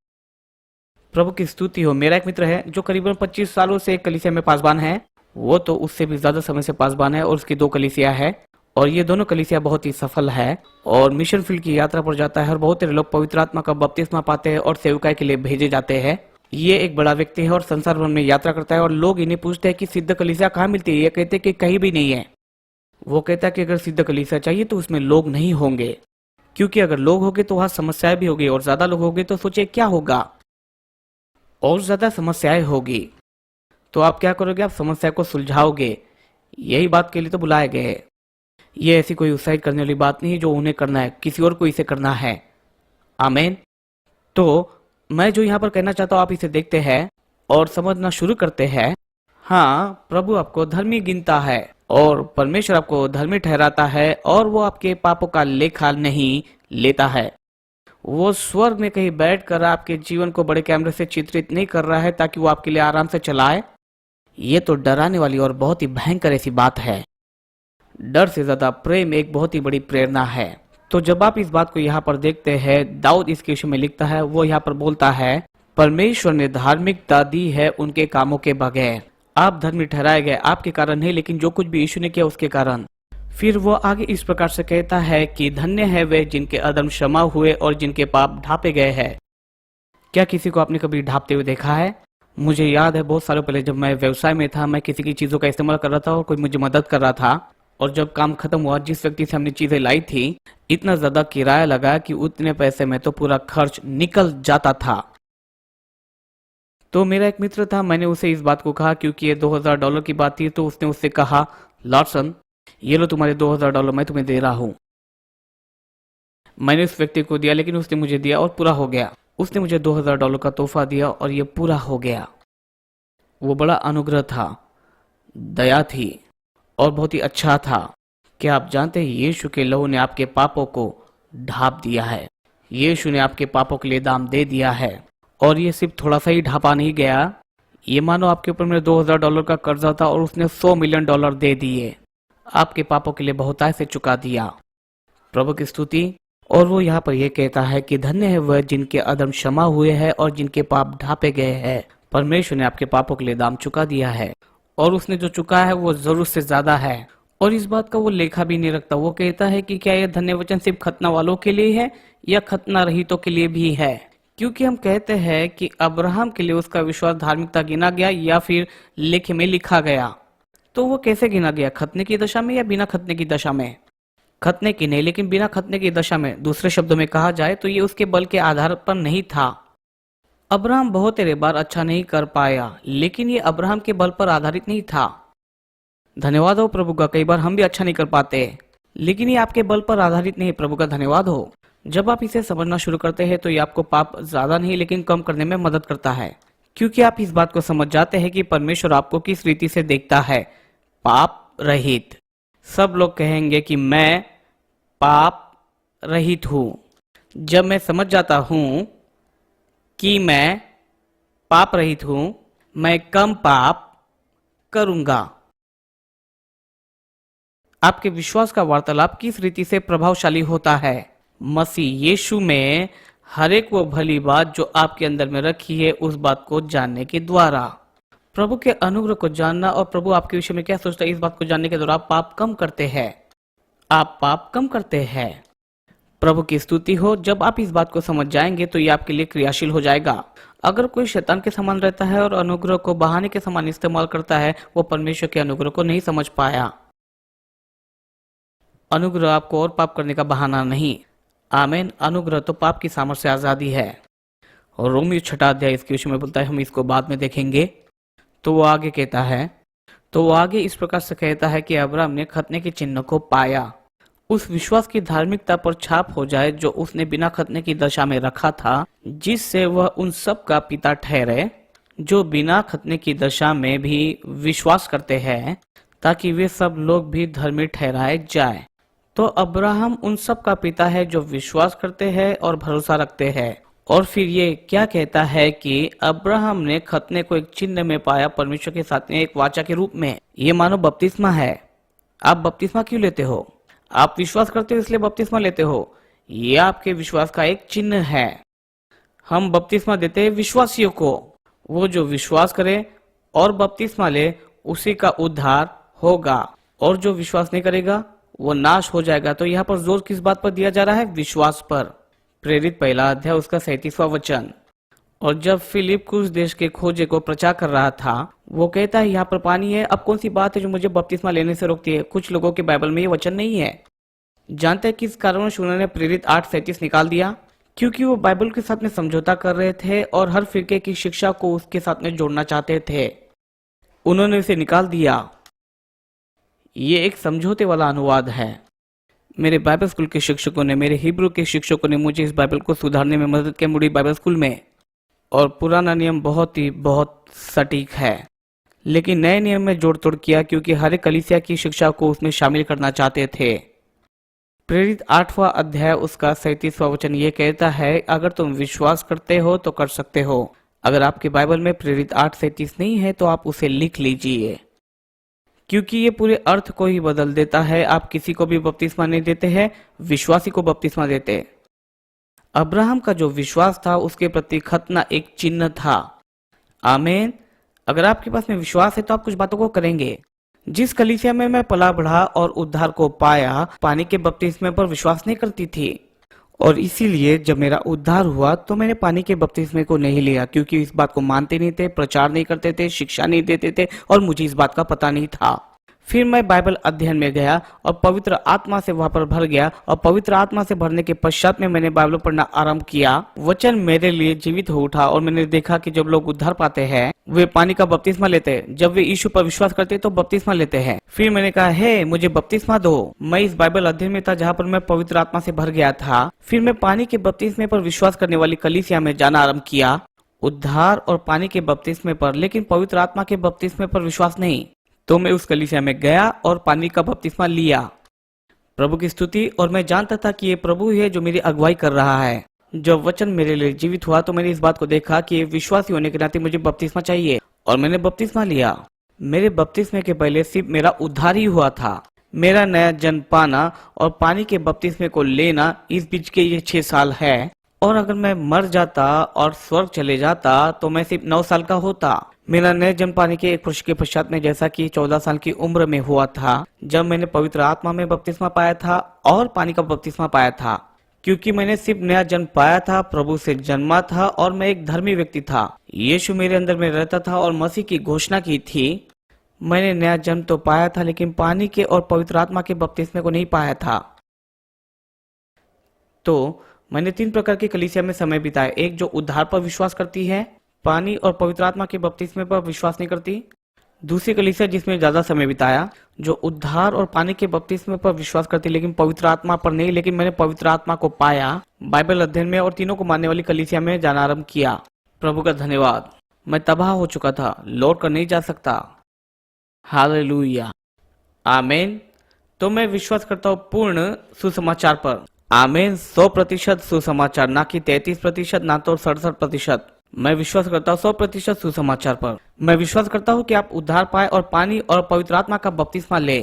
प्रभु की स्तुति हो। मेरा एक मित्र है जो करीबन 25 सालों से एक कलीसिया में पासबान है। वो तो उससे भी ज्यादा समय से पासबान है और उसकी 2 कलीसिया है और ये दोनों कलीसिया बहुत ही सफल है और मिशन फील्ड की यात्रा पर जाता है और बहुत सारे लोग पवित्र आत्मा का बपतिस्मा पाते हैं और सेवकाई के लिए भेजे जाते हैं। ये एक बड़ा व्यक्ति है और संसार भर में यात्रा करता है और लोग इन्हें पूछते हैं कि सिद्ध कलीसिया कहाँ मिलती है। ये कहते हैं कि कहीं भी नहीं है। वो कहता है कि अगर सिद्ध कलीसिया चाहिए तो उसमें लोग नहीं होंगे, क्योंकि अगर लोग होंगे तो वहां समस्याएं भी होगी और ज्यादा लोग होंगे तो सोचिए क्या होगा, और ज्यादा समस्याएं होगी। तो आप क्या करोगे? आप समस्या को सुलझाओगे। यही बात के लिए तो बुलाए गए हैं। ये ऐसी कोई उत्साहित करने वाली बात नहीं है जो उन्हें करना है, किसी और को इसे करना है। आमीन। तो मैं जो यहाँ पर कहना चाहता हूँ, आप इसे देखते हैं और समझना शुरू करते हैं। हाँ, प्रभु आपको धर्मी गिनता है और परमेश्वर आपको धर्मी ठहराता है और वो आपके पापों का लेखा नहीं लेता है। वो स्वर्ग में कहीं बैठकर आपके जीवन को बड़े कैमरे से चित्रित नहीं कर रहा है ताकि वो आपके लिए आराम से चलाए। ये तो डराने वाली और बहुत ही भयंकर ऐसी बात है। डर से ज्यादा प्रेम एक बहुत ही बड़ी प्रेरणा है। तो जब आप इस बात को यहाँ पर देखते हैं, दाऊद इसके विषय में लिखता है। वो यहाँ पर बोलता है, परमेश्वर ने धार्मिकता दी है उनके कामों के बगैर। आप धर्मी ठहराए गए आपके कारण नहीं, लेकिन जो कुछ भी यीशु ने किया उसके कारण। फिर वो आगे इस प्रकार से कहता है कि धन्य है वे जिनके अधर्म क्षमा हुए और जिनके पाप ढांपे गए हैं। क्या किसी को आपने कभी ढांपते हुए देखा है? मुझे याद है बहुत सालों पहले जब मैं व्यवसाय में था, मैं किसी की चीजों का इस्तेमाल कर रहा था और कोई मुझे मदद कर रहा था, और जब काम खत्म हुआ, जिस व्यक्ति से हमने चीजें लाई थी, इतना ज्यादा किराया लगा कि उतने पैसे में तो पूरा खर्च निकल जाता था। तो मेरा एक मित्र था, मैंने उसे इस बात को कहा क्योंकि ये $2000 की बात थी। तो उसने उससे कहा, लॉर्डसन ये लो तुम्हारे $2000 मैं तुम्हें दे रहा हूं। मैंने उस व्यक्ति को दिया, लेकिन उसने मुझे दिया और पूरा हो गया। उसने मुझे $2000 का तोहफा दिया और ये पूरा हो गया। वो बड़ा अनुग्रह था, दया थी और बहुत ही अच्छा था। क्या आप जानते हैं यीशु के लहू ने आपके पापों को ढांप दिया है। यीशु ने आपके पापों के लिए दाम दे दिया है और ये सिर्फ थोड़ा सा ही ढांपा नहीं गया। ये मानो आपके ऊपर मेरे $2000 का कर्जा था और उसने $100 मिलियन दे दिए। आपके पापों के लिए बहुतायत से चुका दिया। प्रभु की स्तुति। और वो यहाँ पर यह कहता है कि धन्य है वह जिनके अधर्म क्षमा हुए हैं और जिनके पाप ढांपे गए हैं। परमेश्वर ने आपके पापों के लिए दाम चुका दिया है और उसने जो चुका है वो जरूर से ज्यादा है और इस बात का वो लेखा भी नहीं रखता। वो कहता है कि क्या यह धन्य वचन सिर्फ खतना वालों के लिए है या खतना रहितों के लिए भी है, क्योंकि हम कहते हैं कि अब्राहम के लिए उसका विश्वास धार्मिकता गिना गया या फिर लेख में लिखा गया। तो वो कैसे गिना गया, खतने की दशा में या बिना खतने की दशा में? खतने की नहीं, लेकिन बिना खतने की दशा में। दूसरे शब्दों में कहा जाए तो ये उसके बल के आधार पर नहीं था। अब्राहम बहुत तेरे बार अच्छा नहीं कर पाया, लेकिन ये अब्राहम के बल पर आधारित नहीं था। धन्यवाद हो प्रभु का, कई बार हम भी अच्छा नहीं कर पाते, लेकिन ये आपके बल पर आधारित नहीं। प्रभु का धन्यवाद हो। जब आप इसे समझना शुरू करते हैं तो ये आपको पाप ज्यादा नहीं लेकिन कम करने में मदद करता है, क्योंकि आप इस बात को समझ जाते हैं कि परमेश्वर आपको किस रीति से देखता है, पाप रहित। सब लोग कहेंगे कि मैं पाप रहित हूं। जब मैं समझ जाता हूं कि मैं पाप रहित हूं, मैं कम पाप करूंगा। आपके विश्वास का वार्तालाप किस रीति से प्रभावशाली होता है? मसीह यीशु में हर एक वो भली बात जो आपके अंदर में रखी है उस बात को जानने के द्वारा। प्रभु के अनुग्रह को जानना और प्रभु आपके विषय में क्या सोचता है इस बात को जानने के द्वारा आप पाप कम करते हैं। आप पाप कम करते हैं। प्रभु की स्तुति हो। जब आप इस बात को समझ जाएंगे तो ये आपके लिए क्रियाशील हो जाएगा। अगर कोई शैतान के समान रहता है और अनुग्रह को बहाने के समान इस्तेमाल करता है, वो परमेश्वर के अनुग्रह को नहीं समझ पाया। अनुग्रह आपको और पाप करने का बहाना नहीं। आमीन। अनुग्रह तो पाप की सामर्थ्य से आजादी है। और रोमियो 6 अध्याय इसके विषय में बोलता है, हम इसको बाद में देखेंगे। तो वो आगे कहता है, तो वो आगे इस प्रकार से कहता है कि अब्राहम ने खतने के चिन्ह को पाया, उस विश्वास की धार्मिकता पर छाप हो जाए जो उसने बिना खतने की दशा में रखा था, जिससे वह उन सब का पिता ठहरे जो बिना खतने की दशा में भी विश्वास करते हैं, ताकि वे सब लोग भी धर्मी ठहराए जाए। तो अब्राहम उन सब का पिता है जो विश्वास करते हैं और भरोसा रखते हैं। और फिर ये क्या कहता है कि अब्राहम ने खतने को एक चिन्ह में पाया, परमेश्वर के साथ में एक वाचा के रूप में। ये मानो बपतिस्मा है। आप बपतिस्मा क्यों लेते हो? आप विश्वास करते हो इसलिए बपतिस्मा लेते हो। ये आपके विश्वास का एक चिन्ह है। हम बपतिस्मा देते हैं विश्वासियों को। वो जो विश्वास करे और बपतिस्मा ले उसी का उद्धार होगा, और जो विश्वास नहीं करेगा वो नाश हो जाएगा। तो यहाँ पर जोर किस बात पर दिया जा रहा है? विश्वास पर। प्रेरित 1 अध्याय उसका 37वां वचन। और जब फिलिप कुछ देश के खोजे को प्रचार कर रहा था, वो कहता है यहाँ पर पानी है, अब कौन सी बात है जो मुझे बपतिस्मा लेने से रोकती है? कुछ लोगों के बाइबल में ये वचन नहीं है। जानते हैं किस कारण उन्होंने प्रेरित 8:37 निकाल दिया? क्योंकि वो बाइबल के साथ में समझौता कर रहे थे और हर फिरके की शिक्षा को उसके साथ में जोड़ना चाहते थे। उन्होंने इसे निकाल दिया। ये एक समझौते वाला अनुवाद है। मेरे बाइबल स्कूल के शिक्षकों ने, मेरे हिब्रू के शिक्षकों ने मुझे इस बाइबल को सुधारने में मदद की मुड़ी बाइबल स्कूल में। और पुराना नियम बहुत सटीक है, लेकिन नए नियम में जोड़ तोड़ किया क्योंकि हर एक कलीसिया की शिक्षा को उसमें शामिल करना चाहते थे। प्रेरित 8वां अध्याय उसका 37वां वचन ये कहता है, अगर तुम विश्वास करते हो तो कर सकते हो। अगर आपके बाइबल में प्रेरित 8:37 नहीं है तो आप उसे लिख लीजिए, क्योंकि ये पूरे अर्थ को ही बदल देता है। आप किसी को भी बपतिस्मा नहीं देते हैं, विश्वासी को बपतिस्मा देते। अब्राहम का जो विश्वास था उसके प्रति खतना एक चिन्ह था। आमीन। अगर आपके पास में विश्वास है तो आप कुछ बातों को करेंगे। जिस कलीसिया में मैं पला बढ़ा और उद्धार को पाया, पानी के बपतिस्मे पर विश्वास नहीं करती थी, और इसीलिए जब मेरा उद्धार हुआ तो मैंने पानी के बपतिस्मे को नहीं लिया, क्योंकि इस बात को मानते नहीं थे, प्रचार नहीं करते थे, शिक्षा नहीं देते थे, और मुझे इस बात का पता नहीं था। फिर मैं बाइबल अध्ययन में गया और पवित्र आत्मा से वहां पर भर गया, और पवित्र आत्मा से भरने के पश्चात में मैंने बाइबल पढ़ना आरंभ किया। वचन मेरे लिए जीवित हो उठा और मैंने देखा कि जब लोग उद्धार पाते हैं वे पानी का बपतिस्मा लेते हैं। जब वे यीशु पर विश्वास करते तो बपतिस्मा लेते हैं। फिर मैंने कहा, हे मुझे बपतिस्मा दो। मैं इस बाइबल अध्ययन में था जहाँ पर मैं पवित्र आत्मा से भर गया था। फिर मैं पानी के बपतिस्मे पर विश्वास करने वाली कलीसिया में जाना आरंभ किया, उद्धार और पानी के बपतिस्मे पर, लेकिन पवित्र आत्मा के बपतिस्मे पर विश्वास नहीं। तो मैं उस कलीसिया में गया और पानी का बपतिस्मा लिया। प्रभु की स्तुति। और मैं जानता था कि ये प्रभु ही है जो मेरी अगुवाई कर रहा है। जब वचन मेरे लिए जीवित हुआ तो मैंने इस बात को देखा कि विश्वासी होने के नाते मुझे बपतिस्मा चाहिए, और मैंने बपतिस्मा लिया। मेरे बपतिस्मे के पहले सिर्फ मेरा उद्धार ही हुआ था। मेरा नया जन्म पाना और पानी के बपतिस्मे को लेना, इस बीच के ये 6 साल है। और अगर मैं मर जाता और स्वर्ग चले जाता तो मैं सिर्फ 9 साल का होता। मेरा नए जन्म पाने के 1 वर्ष के पश्चात में, जैसा कि 14 साल की उम्र में हुआ था, जब मैंने पवित्र आत्मा में बपतिस्मा पाया था और पानी का बपतिस्मा पाया था, क्योंकि मैंने सिर्फ नया जन्म पाया था, प्रभु से जन्मा था और मैं एक धर्मी व्यक्ति था। यीशु मेरे अंदर में रहता था और मसीह की घोषणा की थी। मैंने नया जन्म तो पाया था, लेकिन पानी के और पवित्र आत्मा के बपतिस्मे को नहीं पाया था। तो मैंने 3 प्रकार की कलीसिया में समय बिताया। एक जो उद्धार पर विश्वास करती है, पानी और पवित्र आत्मा के बपतिस्मे पर विश्वास नहीं करती। दूसरी कलीसिया जिसमें ज्यादा समय बिताया, जो उद्धार और पानी के बपतिस्मे पर विश्वास करती लेकिन पवित्र आत्मा पर नहीं। लेकिन मैंने पवित्र आत्मा को पाया बाइबल अध्ययन में और तीनों को मानने वाली कलीसिया में जाना आरंभ किया। प्रभु का धन्यवाद। मैं तबाह हो चुका था, लौट कर नहीं जा सकता। हालेलुया, आमीन। तो मैं विश्वास करता हूँ पूर्ण सुसमाचार पर। आमीन। 100% सुसमाचार, ना कि 33%, ना तो 67%। मैं विश्वास करता हूँ 100% सुसमाचार पर। मैं विश्वास करता हूँ कि आप उद्धार पाए और पानी और पवित्र आत्मा का बपतिस्मा ले,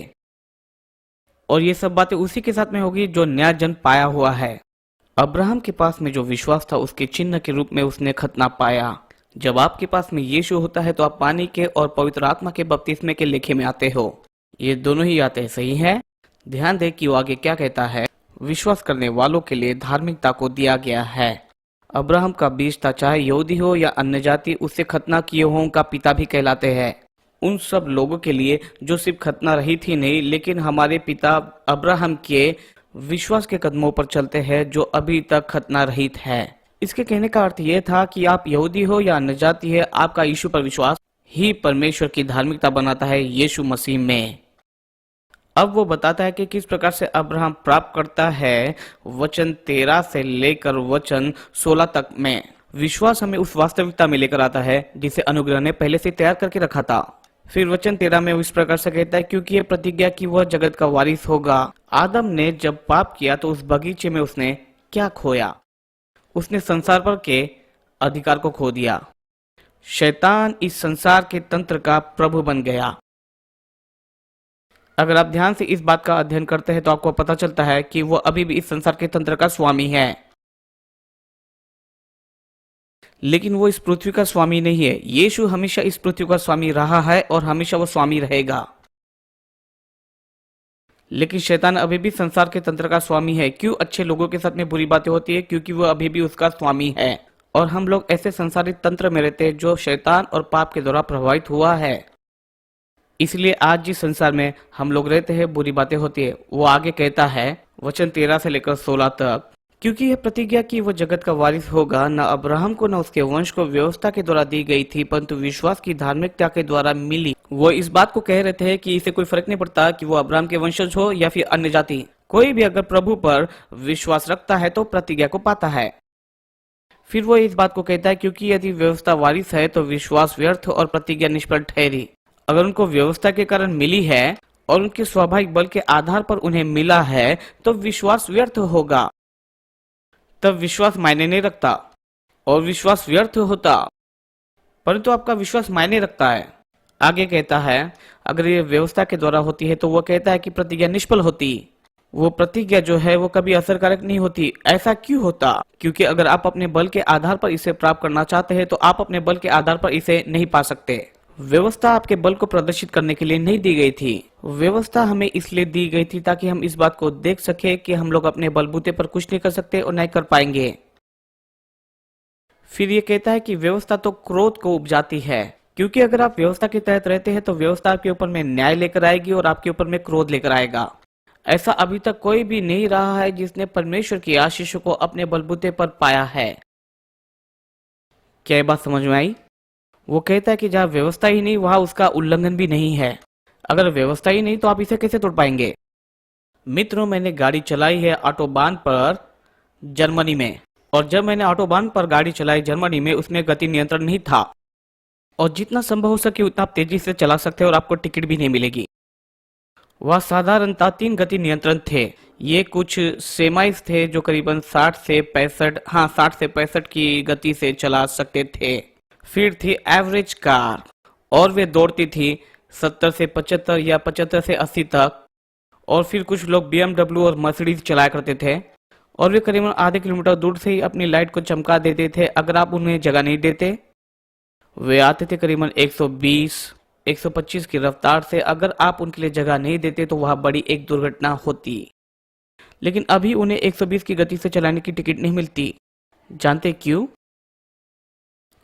और ये सब बातें उसी के साथ में होगी जो नया जन्म पाया हुआ है। अब्राहम के पास में जो विश्वास था, उसके चिन्ह के रूप में उसने खतना पाया। जब आपके पास में यीशु होता है तो आप पानी के और पवित्र आत्मा के बपतिस्मे के लेखे में आते हो। ये दोनों ही आते हैं, सही है। ध्यान दे कि वो आगे क्या कहता है। विश्वास करने वालों के लिए धार्मिकता को दिया गया है। अब्राहम का बीज था, चाहे यहूदी हो या अन्य जाति, उससे खतना किए हुओं का पिता भी कहलाते हैं। उन सब लोगों के लिए जो सिर्फ खतना रहित ही नहीं, लेकिन हमारे पिता अब्राहम के विश्वास के कदमों पर चलते हैं, जो अभी तक खतना रहित है। इसके कहने का अर्थ यह था कि आप यहूदी हो या अन्य जाति है, आपका यीशु पर विश्वास ही परमेश्वर की धार्मिकता बनाता है यीशु मसीह में। अब वो बताता है कि किस प्रकार से अब्राहम प्राप्त करता है। वचन 13 से लेकर वचन 16 तक में विश्वास हमें उस वास्तविकता में लेकर आता है जिसे अनुग्रह ने पहले से तैयार करके रखा था। फिर वचन 13 में इस प्रकार से कहता है, क्योंकि यह प्रतिज्ञा कि वह जगत का वारिस होगा। आदम ने जब पाप किया तो उस बगीचे में उसने क्या खोया? उसने संसार पर के अधिकार को खो दिया। शैतान इस संसार के तंत्र का प्रभु बन गया। अगर आप ध्यान से इस बात का अध्ययन करते हैं तो आपको पता चलता है कि वो अभी भी इस संसार के तंत्र का स्वामी है, लेकिन वो इस पृथ्वी का स्वामी नहीं है। यीशु हमेशा इस पृथ्वी का स्वामी रहा है और हमेशा वो स्वामी रहेगा। लेकिन शैतान अभी भी संसार के तंत्र का स्वामी है। क्यों अच्छे लोगों के साथ में बुरी बातें होती है? क्योंकि वो अभी भी उसका स्वामी है। और हम लोग ऐसे संसारिक तंत्र में रहते हैं जो शैतान और पाप के द्वारा प्रभावित हुआ है। इसलिए आज जिस संसार में हम लोग रहते हैं बुरी बातें होती है। वो आगे कहता है वचन 13 से लेकर 16 तक, क्योंकि यह प्रतिज्ञा कि वो जगत का वारिस होगा, न अब्राहम को न उसके वंश को व्यवस्था के द्वारा दी गई थी, परंतु विश्वास की धार्मिकता के द्वारा मिली। वो इस बात को कह रहे थे कि इसे कोई फर्क नहीं पड़ता कि वो अब्राहम के वंशज हो या फिर अन्य जाति, कोई भी अगर प्रभु पर विश्वास रखता है तो प्रतिज्ञा को पाता है। फिर वो इस बात को कहता है, क्योंकि यदि व्यवस्था वारिस है तो विश्वास व्यर्थ और प्रतिज्ञा निष्फल ठहरी। अगर उनको व्यवस्था के कारण मिली है और उनके स्वाभाविक बल के आधार पर उन्हें मिला है तो विश्वास व्यर्थ होगा। तब विश्वास मायने नहीं रखता और विश्वास व्यर्थ होता, परंतु आपका विश्वास मायने रखता है। आगे कहता है अगर ये व्यवस्था के द्वारा होती है तो वो कहता है कि प्रतिज्ञा निष्फल होती। वो प्रतिज्ञा जो है वो कभी असरकारक नहीं होती। ऐसा क्यों होता? क्योंकि अगर आप अपने बल के आधार पर इसे प्राप्त करना चाहते हैं तो आप अपने बल के आधार पर इसे नहीं पा सकते। व्यवस्था आपके बल को प्रदर्शित करने के लिए नहीं दी गई थी। व्यवस्था हमें इसलिए दी गई थी ताकि हम इस बात को देख सके कि हम लोग अपने बलबूते पर कुछ नहीं कर सकते और नहीं कर पाएंगे। फिर ये कहता है कि व्यवस्था तो क्रोध को उपजाती है, क्योंकि अगर आप व्यवस्था के तहत रहते हैं तो व्यवस्था आपके ऊपर में न्याय लेकर आएगी और आपके ऊपर में क्रोध लेकर आएगा। ऐसा अभी तक कोई भी नहीं रहा है जिसने परमेश्वर की आशीष को अपने बलबूते पर पाया है। क्या ये बात समझ में आई? वो कहता है कि जहाँ व्यवस्था ही नहीं वहां उसका उल्लंघन भी नहीं है। अगर व्यवस्था ही नहीं तो आप इसे कैसे तोड़ पाएंगे? मित्रों, मैंने गाड़ी चलाई है ऑटोबान पर जर्मनी में, और जब मैंने ऑटोबान पर गाड़ी चलाई जर्मनी में उसमें गति नियंत्रण नहीं था, और जितना संभव हो सके उतना आप तेजी से चला सकते हैं और आपको टिकट भी नहीं मिलेगी। वह साधारणतः 3 गति नियंत्रण थे। ये कुछ सेमाइज थे जो करीबन 60 से 65 की गति से चला सकते थे। फिर थी एवरेज कार और वे दौड़ती थी 70 से 75 या 75 से 80 तक। और फिर कुछ लोग BMW और मर्सिडीज चलाया करते थे और वे करीबन आधे किलोमीटर दूर से ही अपनी लाइट को चमका देते थे अगर आप उन्हें जगह नहीं देते। वे आते थे करीबन 120-125 की रफ्तार से। अगर आप उनके लिए जगह नहीं देते तो वह बड़ी एक दुर्घटना होती। लेकिन अभी उन्हें 120 की गति से चलाने की टिकट नहीं मिलती। जानते क्यों?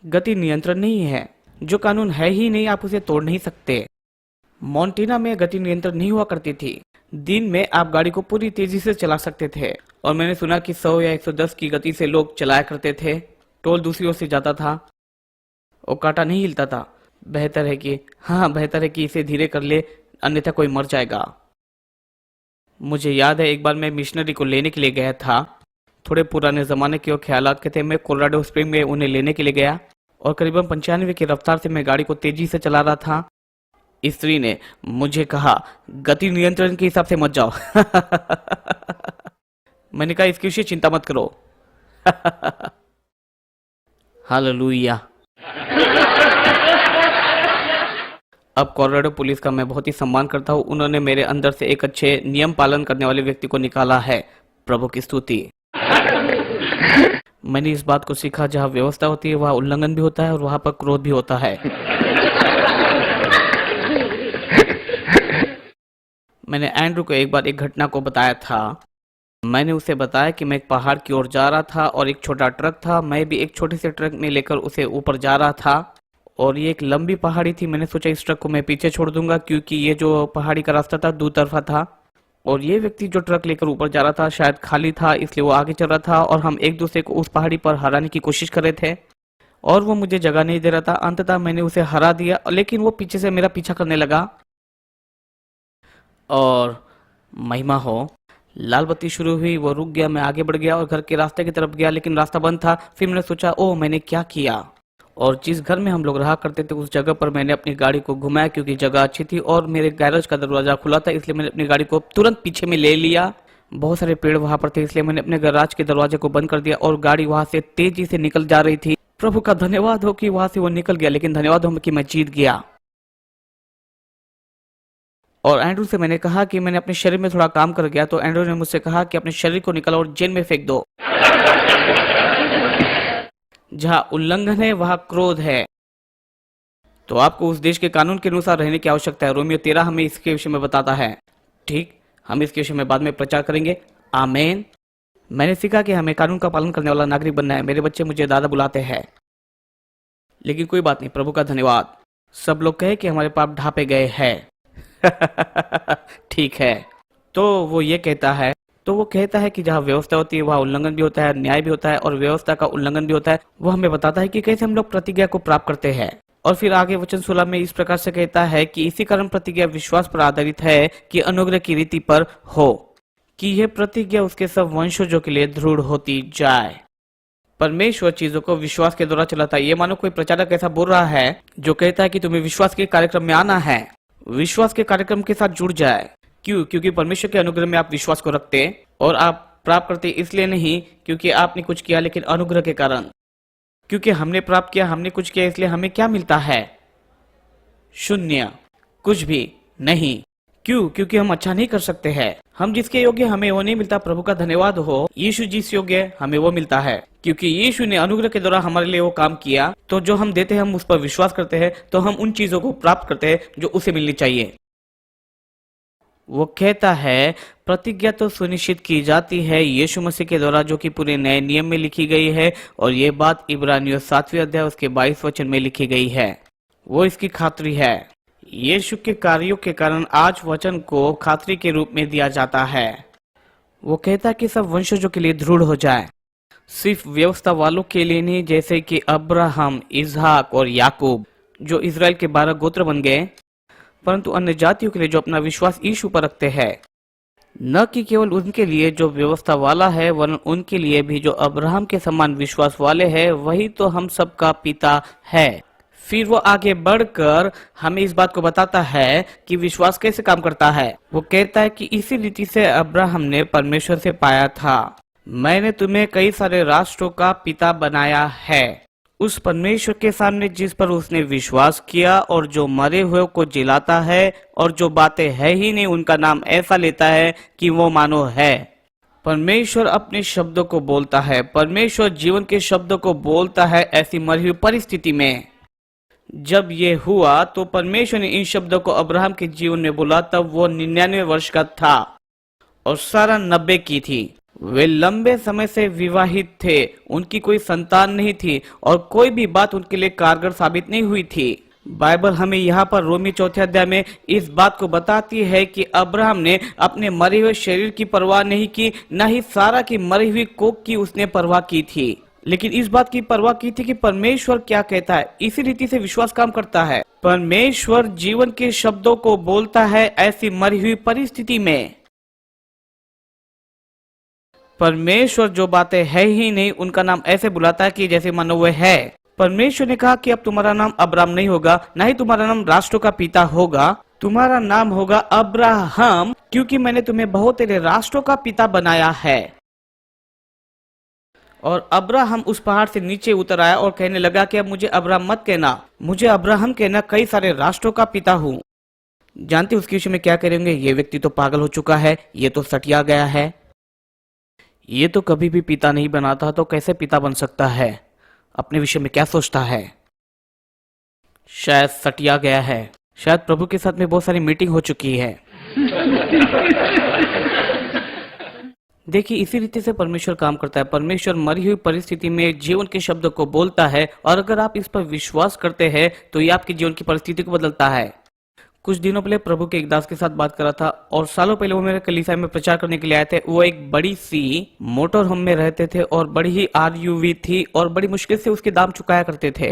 गति नियंत्रण नहीं है। जो कानून है ही नहीं, आप उसे तोड़ नहीं सकते। मोंटेना में गति नियंत्रण नहीं हुआ करती थी। दिन में आप गाड़ी को पूरी तेजी से चला सकते थे, और मैंने सुना कि 100 या 110 की गति से लोग चलाया करते थे। टोल दूसरी ओर से जाता था और कांटा नहीं हिलता था। बेहतर है कि इसे धीरे कर ले, अन्यथा कोई मर जाएगा। मुझे याद है एक बार मैं मिशनरी को लेने के लिए गया था। थोड़े पुराने जमाने के और ख्यालात के थे। मैं कोलोराडो स्प्रिंग में उन्हें लेने के लिए गया और करीबन 95 की रफ्तार से मैं गाड़ी को तेजी से चला रहा था। स्त्री ने मुझे कहा, गति नियंत्रण के हिसाब से मत जाओ। मैंने कहा, इसके विषय चिंता मत करो। हालेलुया। अब कोलोराडो पुलिस का मैं बहुत ही सम्मान करता हूँ। उन्होंने मेरे अंदर से एक अच्छे नियम पालन करने वाले व्यक्ति को निकाला है। प्रभु की स्तुति। मैंने इस बात को सीखा, जहाँ व्यवस्था होती है वहाँ उल्लंघन भी होता है और वहाँ पर क्रोध भी होता है। मैंने एंड्रू को एक बार एक घटना को बताया था। मैंने उसे बताया कि मैं एक पहाड़ की ओर जा रहा था और एक छोटा ट्रक था। मैं भी एक छोटे से ट्रक में लेकर उसे ऊपर जा रहा था और ये एक लंबी पहाड़ी थी। मैंने सोचा इस ट्रक को मैं पीछे छोड़ दूंगा, क्योंकि ये जो पहाड़ी का रास्ता था दो तरफा था और ये व्यक्ति जो ट्रक लेकर ऊपर जा रहा था शायद खाली था, इसलिए वो आगे चल रहा था और हम एक दूसरे को उस पहाड़ी पर हराने की कोशिश कर रहे थे और वो मुझे जगह नहीं दे रहा था। अंततः मैंने उसे हरा दिया, लेकिन वो पीछे से मेरा पीछा करने लगा और महिमा हो, लाल बत्ती शुरू हुई, वो रुक गया। मैं आगे बढ़ गया और घर के रास्ते की तरफ गया, लेकिन रास्ता बंद था। फिर मैंने सोचा, ओह मैंने क्या किया। और जिस घर में हम लोग रहा करते थे उस जगह पर मैंने अपनी गाड़ी को घुमाया, क्योंकि जगह अच्छी थी और मेरे गैरेज का दरवाजा खुला था, इसलिए मैंने अपनी गाड़ी को तुरंत पीछे में ले लिया। बहुत सारे पेड़ वहां पर थे, इसलिए मैंने अपने गैराज के दरवाजे को बंद कर दिया और गाड़ी वहां से तेजी से निकल जा रही थी। प्रभु का धन्यवाद हो कि वहां से वो निकल गया, लेकिन धन्यवाद हो कि मैं जीत गया। और एंड्रू से मैंने कहा कि मैंने अपने शरीर में थोड़ा काम कर गया, तो एंड्रू ने मुझसे कहा कि अपने शरीर को निकालो और जेल में फेंक दो। जहां उल्लंघन है वहां क्रोध है, तो आपको उस देश के कानून के अनुसार रहने की आवश्यकता है। रोमियो 13 हमें इसके विषय में बताता है। ठीक, हम इसके विषय में बाद में प्रचार करेंगे। आमेन। मैंने सीखा कि हमें कानून का पालन करने वाला नागरिक बनना है। मेरे बच्चे मुझे दादा बुलाते हैं, लेकिन कोई बात नहीं, प्रभु का धन्यवाद। सब लोग कहे कि हमारे पाप ढापे गए हैं। ठीक है, तो वो कहता है कि जहाँ व्यवस्था होती है वहाँ उल्लंघन भी होता है, न्याय भी होता है और व्यवस्था का उल्लंघन भी होता है। वो हमें बताता है कि कैसे हम लोग प्रतिज्ञा को प्राप्त करते हैं। और फिर आगे वचन 16 में इस प्रकार से कहता है कि इसी कारण प्रतिज्ञा विश्वास पर आधारित है कि अनुग्रह की रीति पर हो, कि यह प्रतिज्ञा उसके सब वंशजों के लिए दृढ़ होती जाए। परमेश्वर चीजों को विश्वास के द्वारा चलाता है। ये मानो कोई प्रचारक ऐसा बोल रहा है जो कहता है कि तुम्हें विश्वास के कार्यक्रम में आना है, विश्वास के कार्यक्रम के साथ जुड़ जाए। क्यों? क्योंकि परमेश्वर के अनुग्रह में आप विश्वास को रखते और आप प्राप्त करते इसलिए नहीं क्योंकि आपने कुछ किया, लेकिन अनुग्रह के कारण। क्योंकि हमने प्राप्त किया, हमने कुछ किया, इसलिए हमें क्या मिलता है? शून्य, कुछ भी नहीं। क्यों? क्योंकि हम अच्छा नहीं कर सकते हैं। हम जिसके योग्य हमें वो नहीं मिलता। प्रभु का धन्यवाद हो, यीशु जिस योग्य हमें वो मिलता है, क्योंकि यीशु ने अनुग्रह के द्वारा हमारे लिए वो काम किया। तो जो हम देते हैं, हम उस पर विश्वास करते हैं, तो हम उन चीजों को प्राप्त करते हैं जो उसे मिलनी चाहिए। वो कहता है प्रतिज्ञा तो सुनिश्चित की जाती है यीशु मसीह के द्वारा, जो कि पूरे नए नियम में लिखी गई है। और ये बात इब्रानियों 7वें अध्याय उसके 22 वचन में लिखी गई है। वो इसकी खातरी है। यीशु के कार्यों के कारण आज वचन को खातरी के रूप में दिया जाता है। वो कहता है कि सब वंशजों के लिए दृढ़ हो जाए, सिर्फ व्यवस्था वालों के लिए नहीं, जैसे कि अब्राहम, इसहाक और याकूब जो इजराइल के 12 गोत्र बन गए, परंतु अन्य जातियों के लिए जो अपना विश्वास यीशु पर रखते हैं। न कि केवल उनके लिए जो व्यवस्था वाला है, वरन उनके लिए भी जो अब्राहम के समान विश्वास वाले हैं। वही तो हम सबका पिता है। फिर वो आगे बढ़कर हमें इस बात को बताता है कि विश्वास कैसे काम करता है। वो कहता है कि इसी रीति से अब्राहम ने परमेश्वर से पाया था, मैंने तुम्हें कई सारे राष्ट्रों का पिता बनाया है। उस परमेश्वर के सामने जिस पर उसने विश्वास किया और जो मरे हुए को जिलाता है और जो बातें है ही नहीं उनका नाम ऐसा लेता है कि वो मानो है। परमेश्वर अपने शब्दों को बोलता है। परमेश्वर जीवन के शब्दों को बोलता है ऐसी मरी हुई परिस्थिति में। जब ये हुआ तो परमेश्वर ने इन शब्दों को अब्राहम के जीवन में बोला, तब वो 99 वर्ष का था और सारा 90 की थी। वे लंबे समय से विवाहित थे, उनकी कोई संतान नहीं थी और कोई भी बात उनके लिए कारगर साबित नहीं हुई थी। बाइबल हमें यहाँ पर रोमी चौथे अध्याय में इस बात को बताती है कि अब्राहम ने अपने मरे हुए शरीर की परवाह नहीं की, न ही सारा की मरी हुई कोख की उसने परवाह की थी, लेकिन इस बात की परवाह की थी कि परमेश्वर क्या कहता है। इसी रीति से विश्वास काम करता है। परमेश्वर जीवन के शब्दों को बोलता है ऐसी मरी हुई परिस्थिति में। परमेश्वर जो बातें है ही नहीं उनका नाम ऐसे बुलाता है कि जैसे मानो वह है। परमेश्वर ने कहा कि अब तुम्हारा नाम अब्राहम नहीं होगा, न ही तुम्हारा नाम राष्ट्रों का पिता होगा, तुम्हारा नाम होगा अब्राहम, क्योंकि मैंने तुम्हें बहुत तेरे राष्ट्रों का पिता बनाया है। और अब्राहम उस पहाड़ से नीचे उतर आया और कहने लगा कि अब मुझे अब्राहम मत कहना, मुझे अब्राहम कहना, कई सारे राष्ट्रों का पिता हूँ। जानते उसके विषय में क्या करेंगे? ये व्यक्ति तो पागल हो चुका है, ये तो सटिया गया है, ये तो कभी भी पिता नहीं बना था, तो कैसे पिता बन सकता है? अपने विषय में क्या सोचता है? शायद सटिया गया है, शायद प्रभु के साथ में बहुत सारी मीटिंग हो चुकी है। देखिए, इसी रीति से परमेश्वर काम करता है। परमेश्वर मरी हुई परिस्थिति में जीवन के शब्दों को बोलता है और अगर आप इस पर विश्वास करते हैं तो ये आपके जीवन की परिस्थिति को बदलता है। कुछ दिनों पहले प्रभु के एक दास के साथ बात करा था और सालों पहले वो मेरे कलीसिया में प्रचार करने के लिए आए थे। वो एक बड़ी सी मोटर होम में रहते थे और बड़ी ही आरयूवी थी और बड़ी मुश्किल से उसके दाम चुकाया करते थे।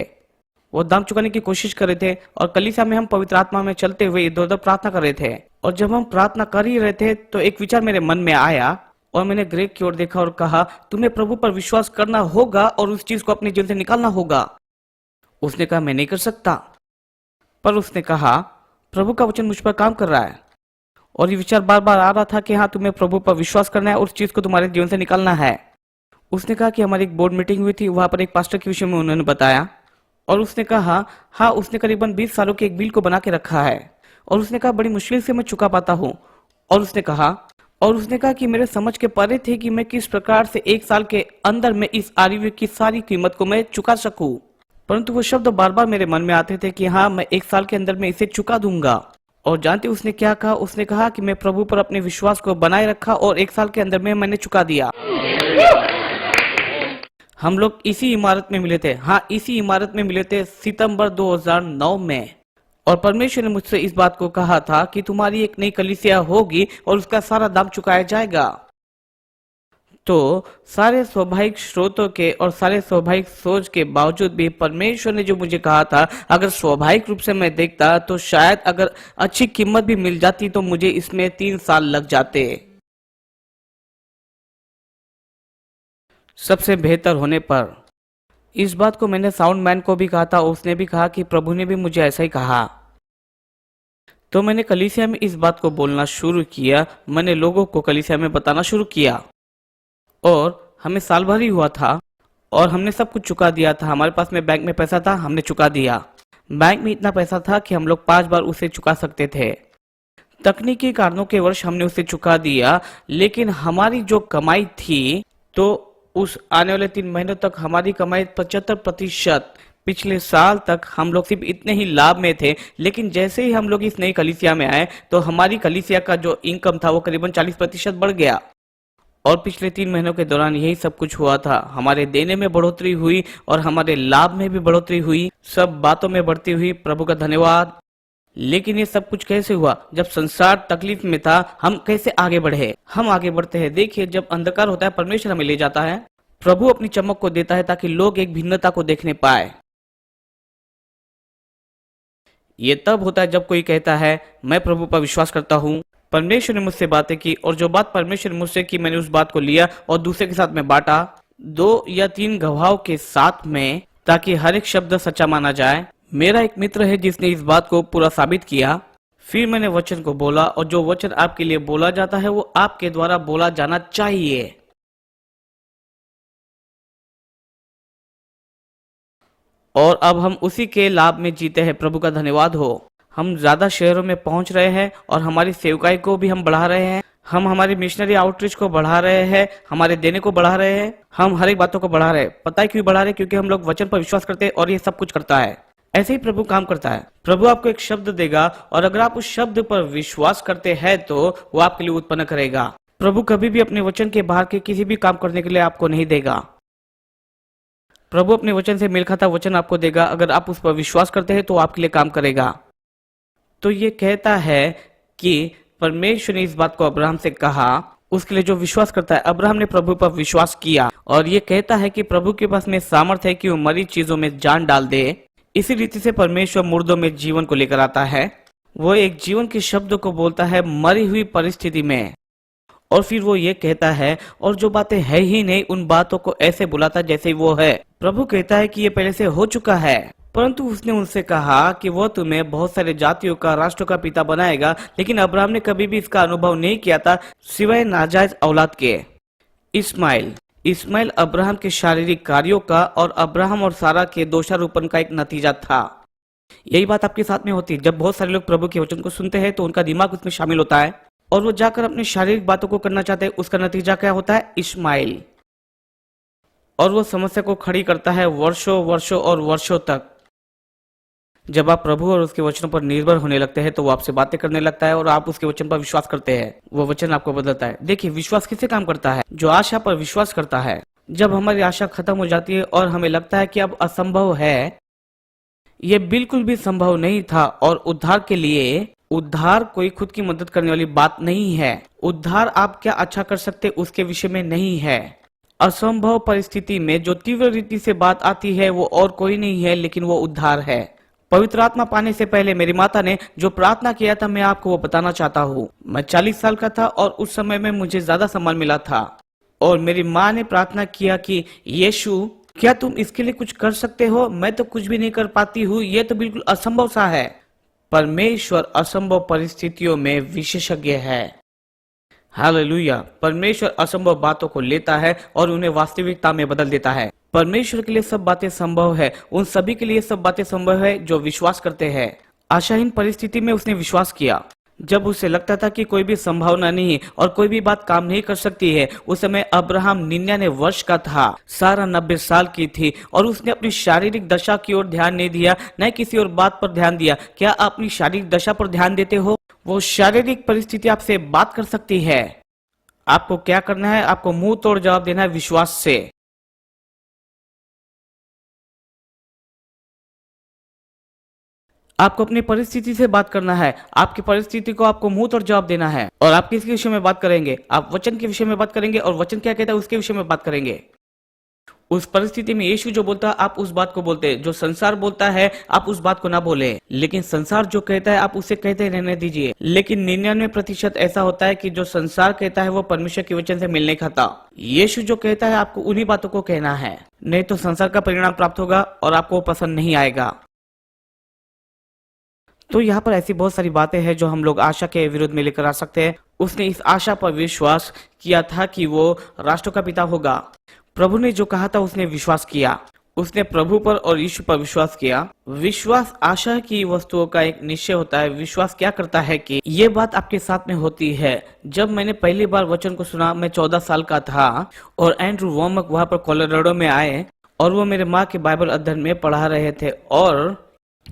वो दाम चुकाने की कोशिश कर रहे थे और कलीसिया में हम पवित्र आत्मा में चलते हुए इधर उधर प्रार्थना कर रहे थे। और जब हम प्रार्थना कर ही रहे थे तो एक विचार मेरे मन में आया और मैंने ग्रेग की ओर देखा और कहा, तुम्हें प्रभु पर विश्वास करना होगा और उस चीज को अपने जीवन से निकालना होगा। उसने कहा, मैं नहीं कर सकता। पर उसने कहा, प्रभु का वचन मुझ पर काम कर रहा है और ये विचार बार बार आ रहा था कि हाँ, तुम्हें प्रभु पर विश्वास करना है और उस चीज को तुम्हारे जीवन से निकालना है। उसने कहा कि हमारी एक बोर्ड मीटिंग हुई थी, वहां पर एक पास्टर के विषय में उन्होंने बताया और उसने कहा, हाँ, उसने करीबन 20 सालों के एक बिल को बना के रखा है और उसने कहा बड़ी मुश्किल से मैं चुका पाता हूँ। और उसने कहा कि मेरे समझ के परे थे कि मैं किस प्रकार से 1 साल के अंदर में इस आरवी की सारी कीमत को मैं चुका सकूं। परंतु वो शब्द बार बार मेरे मन में आते थे कि हाँ, मैं 1 साल के अंदर में इसे चुका दूंगा। और जानते उसने क्या कहा? उसने कहा कि मैं प्रभु पर अपने विश्वास को बनाए रखा और 1 साल के अंदर में मैंने चुका दिया। हम लोग इसी इमारत में मिले थे, हाँ, इसी इमारत में मिले थे सितंबर 2009 में। और परमेश्वर ने मुझसे इस बात को कहा था कि तुम्हारी एक नई कलीसिया होगी और उसका सारा दाम चुकाया जाएगा। तो सारे स्वाभाविक स्रोतों के और सारे स्वाभाविक सोच के बावजूद भी परमेश्वर ने जो मुझे कहा था, अगर स्वाभाविक रूप से मैं देखता तो शायद अगर अच्छी कीमत भी मिल जाती तो मुझे इसमें 3 साल लग जाते। सबसे बेहतर होने पर इस बात को मैंने साउंड मैन को भी कहा था, उसने भी कहा कि प्रभु ने भी मुझे ऐसा ही कहा। तो मैंने कलीसिया में इस बात को बोलना शुरू किया, मैंने लोगों को कलीसिया में बताना शुरू किया और हमें साल भर ही हुआ था और हमने सब कुछ चुका दिया था। हमारे पास में बैंक में पैसा था, हमने चुका दिया। बैंक में इतना पैसा था कि हम लोग 5 बार उसे चुका सकते थे। तकनीकी कारणों के वर्ष हमने उसे चुका दिया, लेकिन हमारी जो कमाई थी तो उस आने वाले 3 महीनों तक हमारी कमाई 75%। पिछले साल तक हम लोग सिर्फ इतने ही लाभ में थे, लेकिन जैसे ही हम लोग इस नई कलीसिया में आए तो हमारी कलीसिया का जो इनकम था वो करीबन 40% बढ़ गया। और पिछले 3 महीनों के दौरान यही सब कुछ हुआ था। हमारे देने में बढ़ोतरी हुई और हमारे लाभ में भी बढ़ोतरी हुई, सब बातों में बढ़ती हुई। प्रभु का धन्यवाद। लेकिन ये सब कुछ कैसे हुआ? जब संसार तकलीफ में था, हम कैसे आगे बढ़े? हम आगे बढ़ते हैं। देखिए, जब अंधकार होता है परमेश्वर हमें ले जाता है, प्रभु अपनी चमक को देता है ताकि लोग एक भिन्नता को देखने पाए। ये तब होता है जब कोई कहता है मैं प्रभु पर विश्वास करता हूँ, परमेश्वर ने मुझसे बातें की और जो बात परमेश्वर ने मुझसे की मैंने उस बात को लिया और दूसरे के साथ में बांटा, 2 या 3 गवाहों के साथ में, ताकि हर एक शब्द सच्चा माना जाए। मेरा एक मित्र है जिसने इस बात को पूरा साबित किया। फिर मैंने वचन को बोला और जो वचन आपके लिए बोला जाता है वो आपके द्वारा बोला जाना चाहिए। और अब हम उसी के लाभ में जीते हैं। प्रभु का धन्यवाद हो। हम ज्यादा शहरों में पहुंच रहे हैं और हमारी सेवकाई को भी हम बढ़ा रहे हैं। हम हमारी मिशनरी आउटरीच को बढ़ा रहे हैं, हमारे देने को बढ़ा रहे हैं, हम हर एक बातों को बढ़ा रहे हैं। पता है क्यों बढ़ा रहे हैं? क्योंकि हम लोग वचन पर विश्वास करते हैं और ये सब कुछ करता है। ऐसे ही प्रभु काम करता है। प्रभु आपको एक शब्द देगा और अगर आप उस शब्द पर विश्वास करते हैं तो वो आपके लिए उत्पन्न करेगा। प्रभु कभी भी अपने वचन के बाहर के किसी भी काम करने के लिए आपको नहीं देगा। प्रभु अपने वचन से मेल खाता वचन आपको देगा। अगर आप उस पर विश्वास करते हैं तो आपके लिए काम करेगा। तो ये कहता है कि परमेश्वर ने इस बात को अब्राहम से कहा, उसके लिए जो विश्वास करता है। अब्राहम ने प्रभु पर विश्वास किया और ये कहता है कि प्रभु के पास में सामर्थ्य है कि वो मरी चीजों में जान डाल दे। इसी रीति से परमेश्वर मुर्दों में जीवन को लेकर आता है। वो एक जीवन के शब्द को बोलता है मरी हुई परिस्थिति में, और फिर वो ये कहता है और जो बातें है ही नहीं उन बातों को ऐसे बुलाता जैसे वो है। प्रभु कहता है कि ये पहले से हो चुका है, परंतु उसने उनसे कहा कि वो तुम्हें बहुत सारे जातियों का, राष्ट्रों का पिता बनाएगा। लेकिन अब्राहम ने कभी भी इसका अनुभव नहीं किया था सिवाय नाजायज औलाद के। इस्माइल अब्राहम के शारीरिक कार्यों का और अब्राहम और सारा के दोषारोपण का एक नतीजा था। यही बात आपके साथ में होती है। जब बहुत सारे लोग प्रभु के वचन को सुनते हैं तो उनका दिमाग उसमें शामिल होता है और वो जाकर अपनी शारीरिक बातों को करना चाहते हैं। उसका नतीजा क्या होता है? इस्माइल। और वो समस्या को खड़ी करता है वर्षों वर्षों और वर्षों तक। जब आप प्रभु और उसके वचनों पर निर्भर होने लगते हैं तो वो आपसे बातें करने लगता है और आप उसके वचन पर विश्वास करते हैं। वो वचन आपको बदलता है। देखिए, विश्वास किससे काम करता है? जो आशा पर विश्वास करता है। जब हमारी आशा खत्म हो जाती है और हमें लगता है कि अब असंभव है, ये बिल्कुल भी संभव नहीं था। और उद्धार कोई खुद की मदद करने वाली बात नहीं है। उद्धार आप क्या अच्छा कर सकते उसके विषय में नहीं है। असंभव परिस्थिति में जो तीव्र रीति से बात आती है वो और कोई नहीं है लेकिन वो उद्धार है। पवित्र आत्मा पाने से पहले मेरी माता ने जो प्रार्थना किया था मैं आपको वो बताना चाहता हूँ। मैं 40 साल का था और उस समय में मुझे ज्यादा सम्मान मिला था और मेरी माँ ने प्रार्थना किया कि यीशु, क्या तुम इसके लिए कुछ कर सकते हो? मैं तो कुछ भी नहीं कर पाती हूँ, ये तो बिल्कुल असंभव सा है। परमेश्वर असंभव परिस्थितियों में विशेषज्ञ है। हालेलुया। परमेश्वर असंभव बातों को लेता है और उन्हें वास्तविकता में बदल देता है। परमेश्वर के लिए सब बातें संभव है। उन सभी के लिए सब बातें संभव है जो विश्वास करते हैं। आशाहीन परिस्थिति में उसने विश्वास किया। जब उसे लगता था कि कोई भी संभावना नहीं और कोई भी बात काम नहीं कर सकती है, उस समय अब्राहम 99 वर्ष का था, सारा 90 साल की थी और उसने अपनी शारीरिक दशा की ओर ध्यान नहीं दिया, न किसी और बात पर ध्यान दिया। क्या आप अपनी शारीरिक दशा पर ध्यान देते हो? वो शारीरिक परिस्थिति आपसे बात कर सकती है। आपको क्या करना है? आपको मुंह तोड़ जवाब देना है विश्वास से। आपको अपनी परिस्थिति से बात करना है। आपकी परिस्थिति को आपको मुंह तोड़ जवाब देना है। और आप किसके विषय में बात करेंगे? आप वचन के विषय में बात करेंगे और वचन क्या कहता है उसके विषय में बात करेंगे। उस परिस्थिति में यीशु जो बोलता है आप उस बात को बोलते हैं। जो संसार बोलता है आप उस बात को ना बोले, लेकिन संसार जो कहता है आप उसे कहते रहने दीजिए। लेकिन 99% ऐसा होता है कि जो संसार कहता है वो परमेश्वर के वचन से मेल नहीं खाता। यीशु जो कहता है आपको उन्हीं बातों को कहना है, नहीं तो संसार का परिणाम प्राप्त होगा और आपको वो पसंद नहीं आएगा। तो यहाँ पर ऐसी बहुत सारी बातें हैं जो हम लोग आशा के विरुद्ध में लेकर आ सकते हैं। उसने इस आशा पर विश्वास किया था कि वो राष्ट्रों का पिता होगा। प्रभु ने जो कहा था उसने विश्वास किया। उसने प्रभु पर और यीशु पर विश्वास किया। विश्वास आशा की वस्तुओं का एक निश्चय होता है। विश्वास क्या करता है कि ये बात आपके साथ में होती है। जब मैंने पहली बार वचन को सुना, मैं 14 साल का था और एंड्रू वॉर्मक वहां पर कोलोराडो में आए और वो मेरे माँ के बाइबल अध्ययन में पढ़ा रहे थे और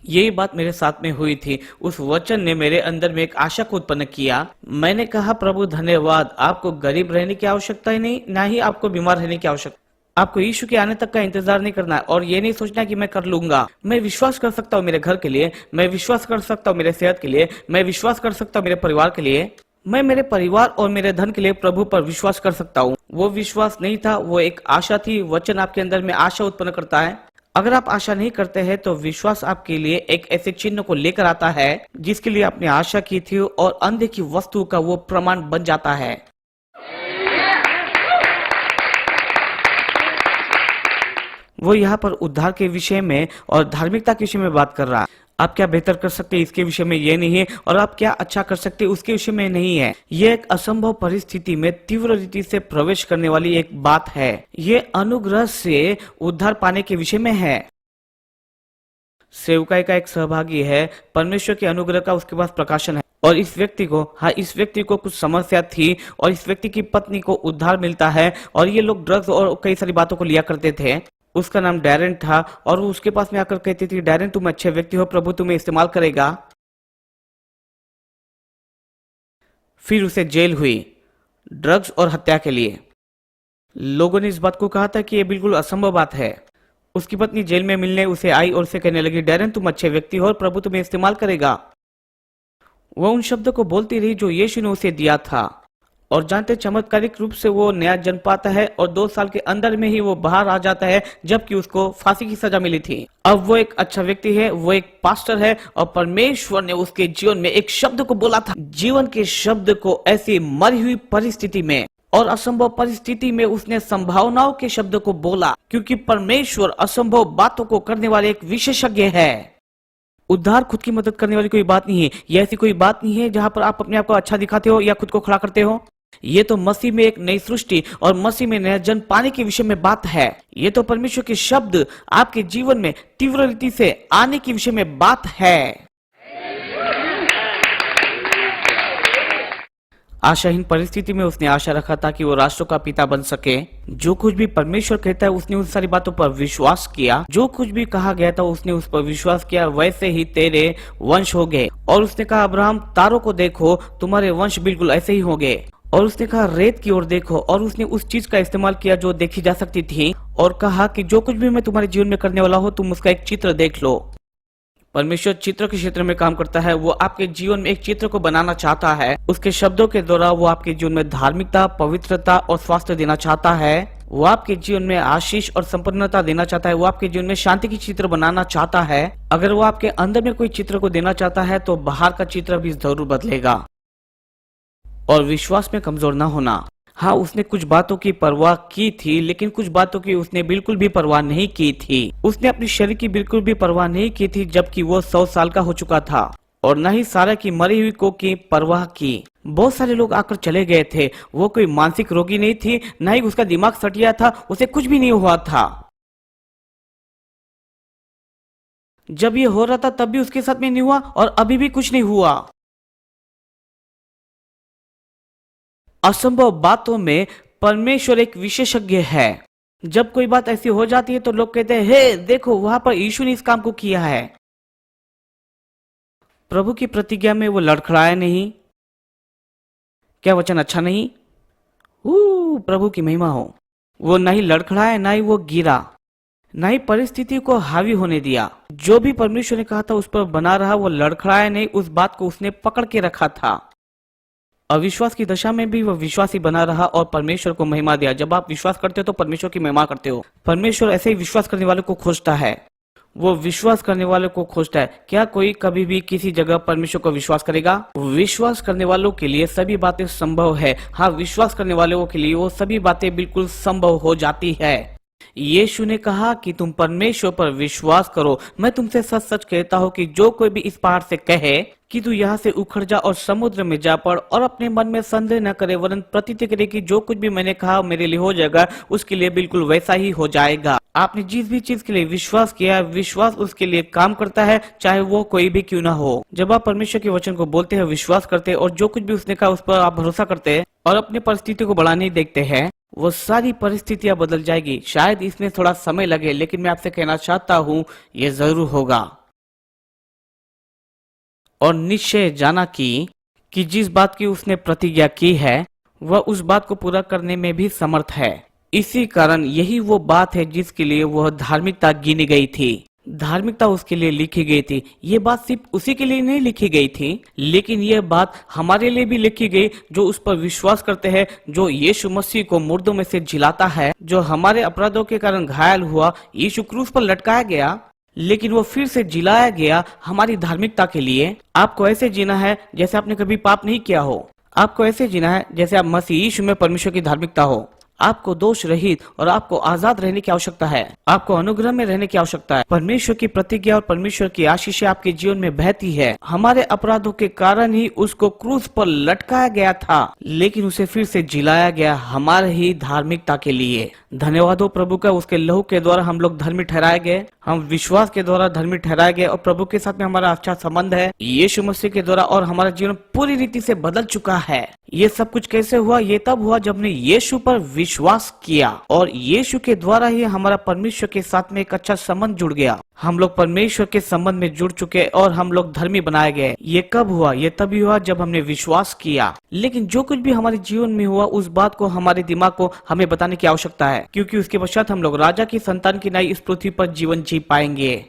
यही बात मेरे साथ में हुई थी। उस वचन ने मेरे अंदर में एक आशा को उत्पन्न किया। मैंने कहा, प्रभु धन्यवाद, आपको गरीब रहने की आवश्यकता ही नहीं, ना ही आपको बीमार रहने की आवश्यकता। आपको यीशु के आने तक का इंतजार नहीं करना है और ये नहीं सोचना कि मैं कर लूंगा। मैं विश्वास कर सकता हूँ मेरे घर के लिए, मैं विश्वास कर सकता हूँ मेरे सेहत के लिए, मैं विश्वास कर सकता हूँ मेरे परिवार के लिए, मैं मेरे परिवार और मेरे धन के लिए प्रभु पर विश्वास कर सकता हूँ। वो विश्वास नहीं था, वो एक आशा थी। वचन आपके अंदर में आशा उत्पन्न करता है। अगर आप आशा नहीं करते हैं तो विश्वास आपके लिए एक ऐसे चिन्ह को लेकर आता है जिसके लिए आपने आशा की थी और अनदेखी वस्तु का वो प्रमाण बन जाता है। वो यहाँ पर उद्धार के विषय में और धार्मिकता के विषय में बात कर रहा है। आप क्या बेहतर कर सकते हैं इसके विषय में ये नहीं है और आप क्या अच्छा कर सकते हैं उसके विषय में नहीं है। ये एक असंभव परिस्थिति में तीव्र रीति से प्रवेश करने वाली एक बात है। ये अनुग्रह से उद्धार पाने के विषय में है। सेवकाई का एक सहभागी है, परमेश्वर के अनुग्रह का उसके पास प्रकाशन है और इस व्यक्ति को कुछ समस्या थी और इस व्यक्ति की पत्नी को उद्धार मिलता है और ये लोग ड्रग्स और कई सारी बातों को लिया करते थे। उसका नाम डैरेन था और वो उसके पास में आकर कहती थी, डैरेन तुम अच्छे व्यक्ति हो, प्रभु तुम्हें इस्तेमाल करेगा। फिर उसे जेल हुई। ड्रग्स और हत्या के लिए। लोगों ने इस बात को कहा था कि यह बिल्कुल असंभव बात है। उसकी पत्नी जेल में मिलने उसे आई और उसे कहने लगी, डैरेन तुम अच्छे व्यक्ति हो और प्रभु तुम्हें इस्तेमाल करेगा। वह उन शब्दों को बोलती रही जो यीशु ने उसे दिया था, और जानते चमत्कारिक रूप से वो नया जन्म पाता है और 2 साल के अंदर में ही वो बाहर आ जाता है, जबकि उसको फांसी की सजा मिली थी। अब वो एक अच्छा व्यक्ति है, वो एक पास्टर है, और परमेश्वर ने उसके जीवन में एक शब्द को बोला था। जीवन के शब्द को ऐसी मरी हुई परिस्थिति में और असंभव परिस्थिति में उसने संभावनाओं के शब्द को बोला, क्योंकि परमेश्वर असंभव बातों को करने वाले एक विशेषज्ञ है। उद्धार खुद की मदद करने वाली कोई बात नहीं है। यह ऐसी कोई बात नहीं है जहां पर आप अपने आप को अच्छा दिखाते हो या खुद को खड़ा करते हो। ये तो मसीह में एक नई सृष्टि और मसीह में नया जन्म पाने के विषय में बात है। ये तो परमेश्वर के शब्द आपके जीवन में तीव्र रीति से आने के विषय में बात है। आशाहीन परिस्थिति में उसने आशा रखा था कि वो राष्ट्रों का पिता बन सके। जो कुछ भी परमेश्वर कहता है उसने उन सारी बातों पर विश्वास किया। जो कुछ भी कहा गया था उसने उस पर विश्वास किया। वैसे ही तेरे वंश हो गए। और उसने कहा, अब्राहम तारों को देखो, तुम्हारे वंश बिल्कुल ऐसे ही होंगे। और उसने कहा, रेत की ओर देखो। और उसने उस चीज का इस्तेमाल किया जो देखी जा सकती थी, और कहा कि जो कुछ भी मैं तुम्हारे जीवन में करने वाला हूँ तुम उसका एक चित्र देख लो। परमेश्वर चित्र के क्षेत्र में काम करता है। वो आपके जीवन में एक चित्र को बनाना चाहता है। उसके शब्दों के द्वारा वो आपके जीवन में धार्मिकता, पवित्रता और स्वास्थ्य देना चाहता है। वो आपके जीवन में आशीष और संपन्नता देना चाहता है। वो आपके जीवन में शांति की चित्र बनाना चाहता है। अगर वो आपके अंदर में कोई चित्र को देना चाहता है तो बाहर का चित्र भी जरूर बदलेगा। और विश्वास में कमजोर न होना। हाँ, उसने कुछ बातों की परवाह की थी, लेकिन कुछ बातों की उसने बिल्कुल भी परवाह नहीं की थी। उसने अपनी शरीर की बिल्कुल भी परवाह नहीं की थी, जबकि वो 100 साल का हो चुका था। और न ही सारा की मरी हुई को की परवाह की। बहुत सारे लोग आकर चले गए थे। वो कोई मानसिक रोगी नहीं थी, न ही उसका दिमाग सटिया था, उसे कुछ भी नहीं हुआ था। जब ये हो रहा था तब भी उसके साथ में नहीं हुआ, और अभी भी कुछ नहीं हुआ। असंभव बातों में परमेश्वर एक विशेषज्ञ है। जब कोई बात ऐसी हो जाती है तो लोग कहते हैं, हे देखो वहां पर यीशु ने इस काम को किया है। प्रभु की प्रतिज्ञा में वो लड़खड़ाया नहीं। क्या वचन अच्छा नहीं? प्रभु की महिमा हो। वो नहीं लड़खड़ाया, ना ही वो गिरा, ना ही परिस्थिति को हावी होने दिया। जो भी परमेश्वर ने कहा था उस पर बना रहा। वो लड़खड़ाया नहीं, उस बात को उसने पकड़ के रखा था। अविश्वास की दशा में भी वह विश्वासी बना रहा और परमेश्वर को महिमा दिया। जब आप विश्वास करते हो तो परमेश्वर की महिमा करते हो। परमेश्वर ऐसे ही विश्वास करने वालों को खोजता है। वो विश्वास करने वालों को खोजता है। क्या कोई कभी भी किसी जगह परमेश्वर को विश्वास करेगा? विश्वास करने वालों के लिए सभी बातें संभव है। हाँ, विश्वास करने वालों के लिए वो सभी बातें बिल्कुल संभव हो जाती है। यीशु ने कहा कि तुम परमेश्वर पर विश्वास करो। मैं तुमसे सच सच कहता हूँ कि जो कोई भी इस पहाड़ से कहे कि तू यहाँ से उखड़ जा और समुद्र में जा पड़, और अपने मन में संदेह न करे वरन प्रतीति करे कि जो कुछ भी मैंने कहा मेरे लिए हो जाएगा, उसके लिए बिल्कुल वैसा ही हो जाएगा। आपने जिस भी चीज के लिए विश्वास किया, विश्वास उसके लिए काम करता है, चाहे वो कोई भी क्यों ना हो। जब आप परमेश्वर के वचन को बोलते हैं, विश्वास करते हैं और जो कुछ भी उसने कहा उस पर आप भरोसा करते हैं और अपनी परिस्थिति को बढ़ाने देखते हैं, वो सारी परिस्थितियां बदल जाएगी। शायद इसमें थोड़ा समय लगे, लेकिन मैं आपसे कहना चाहता हूँ ये जरूर होगा। और निश्चय जाना कि जिस बात की उसने प्रतिज्ञा की है वह उस बात को पूरा करने में भी समर्थ है। इसी कारण यही वो बात है जिसके लिए वह धार्मिकता गिनी गई थी। धार्मिकता उसके लिए लिखी गई थी। ये बात सिर्फ उसी के लिए नहीं लिखी गई थी, लेकिन यह बात हमारे लिए भी लिखी गई जो उस पर विश्वास करते हैं, जो यीशु मसीह को मुर्दों में से जिलाता है, जो हमारे अपराधों के कारण घायल हुआ, यीशु क्रूस पर लटकाया गया, लेकिन वो फिर से जिलाया गया हमारी धार्मिकता के लिए। आपको ऐसे जीना है जैसे आपने कभी पाप नहीं किया हो। आपको ऐसे जीना है जैसे आप मसीह यीशु में परमेश्वर की धार्मिकता हो। आपको दोष रहित और आपको आजाद रहने की आवश्यकता है। आपको अनुग्रह में रहने की आवश्यकता है। परमेश्वर की प्रतिज्ञा और परमेश्वर की आशीष आपके जीवन में बहती है। हमारे अपराधों के कारण ही उसको क्रूस पर लटकाया गया था, लेकिन उसे फिर से जिलाया गया हमारे ही धार्मिकता के लिए। धन्यवाद हो प्रभु का, उसके लहू के द्वारा हम लोग धर्मी ठहराए गए, हम विश्वास के द्वारा धर्मी ठहराए गए और प्रभु के साथ में हमारा अच्छा संबंध है यीशु मसीह के द्वारा, और हमारा जीवन पूरी रीति से बदल चुका है। ये सब कुछ कैसे हुआ? ये तब हुआ जब हमने यीशु पर विश्वास किया और यीशु के द्वारा ही हमारा परमेश्वर के साथ में एक अच्छा संबंध जुड़ गया। हम लोग परमेश्वर के संबंध में जुड़ चुके और हम लोग धर्मी बनाए गए। ये कब हुआ? ये तभी हुआ जब हमने विश्वास किया। लेकिन जो कुछ भी हमारे जीवन में हुआ उस बात को हमारे दिमाग को हमें बताने की आवश्यकता है, क्योंकि उसके पश्चात हम लोग राजा की संतान की नाई इस पृथ्वी पर जीवन जी पाएंगे।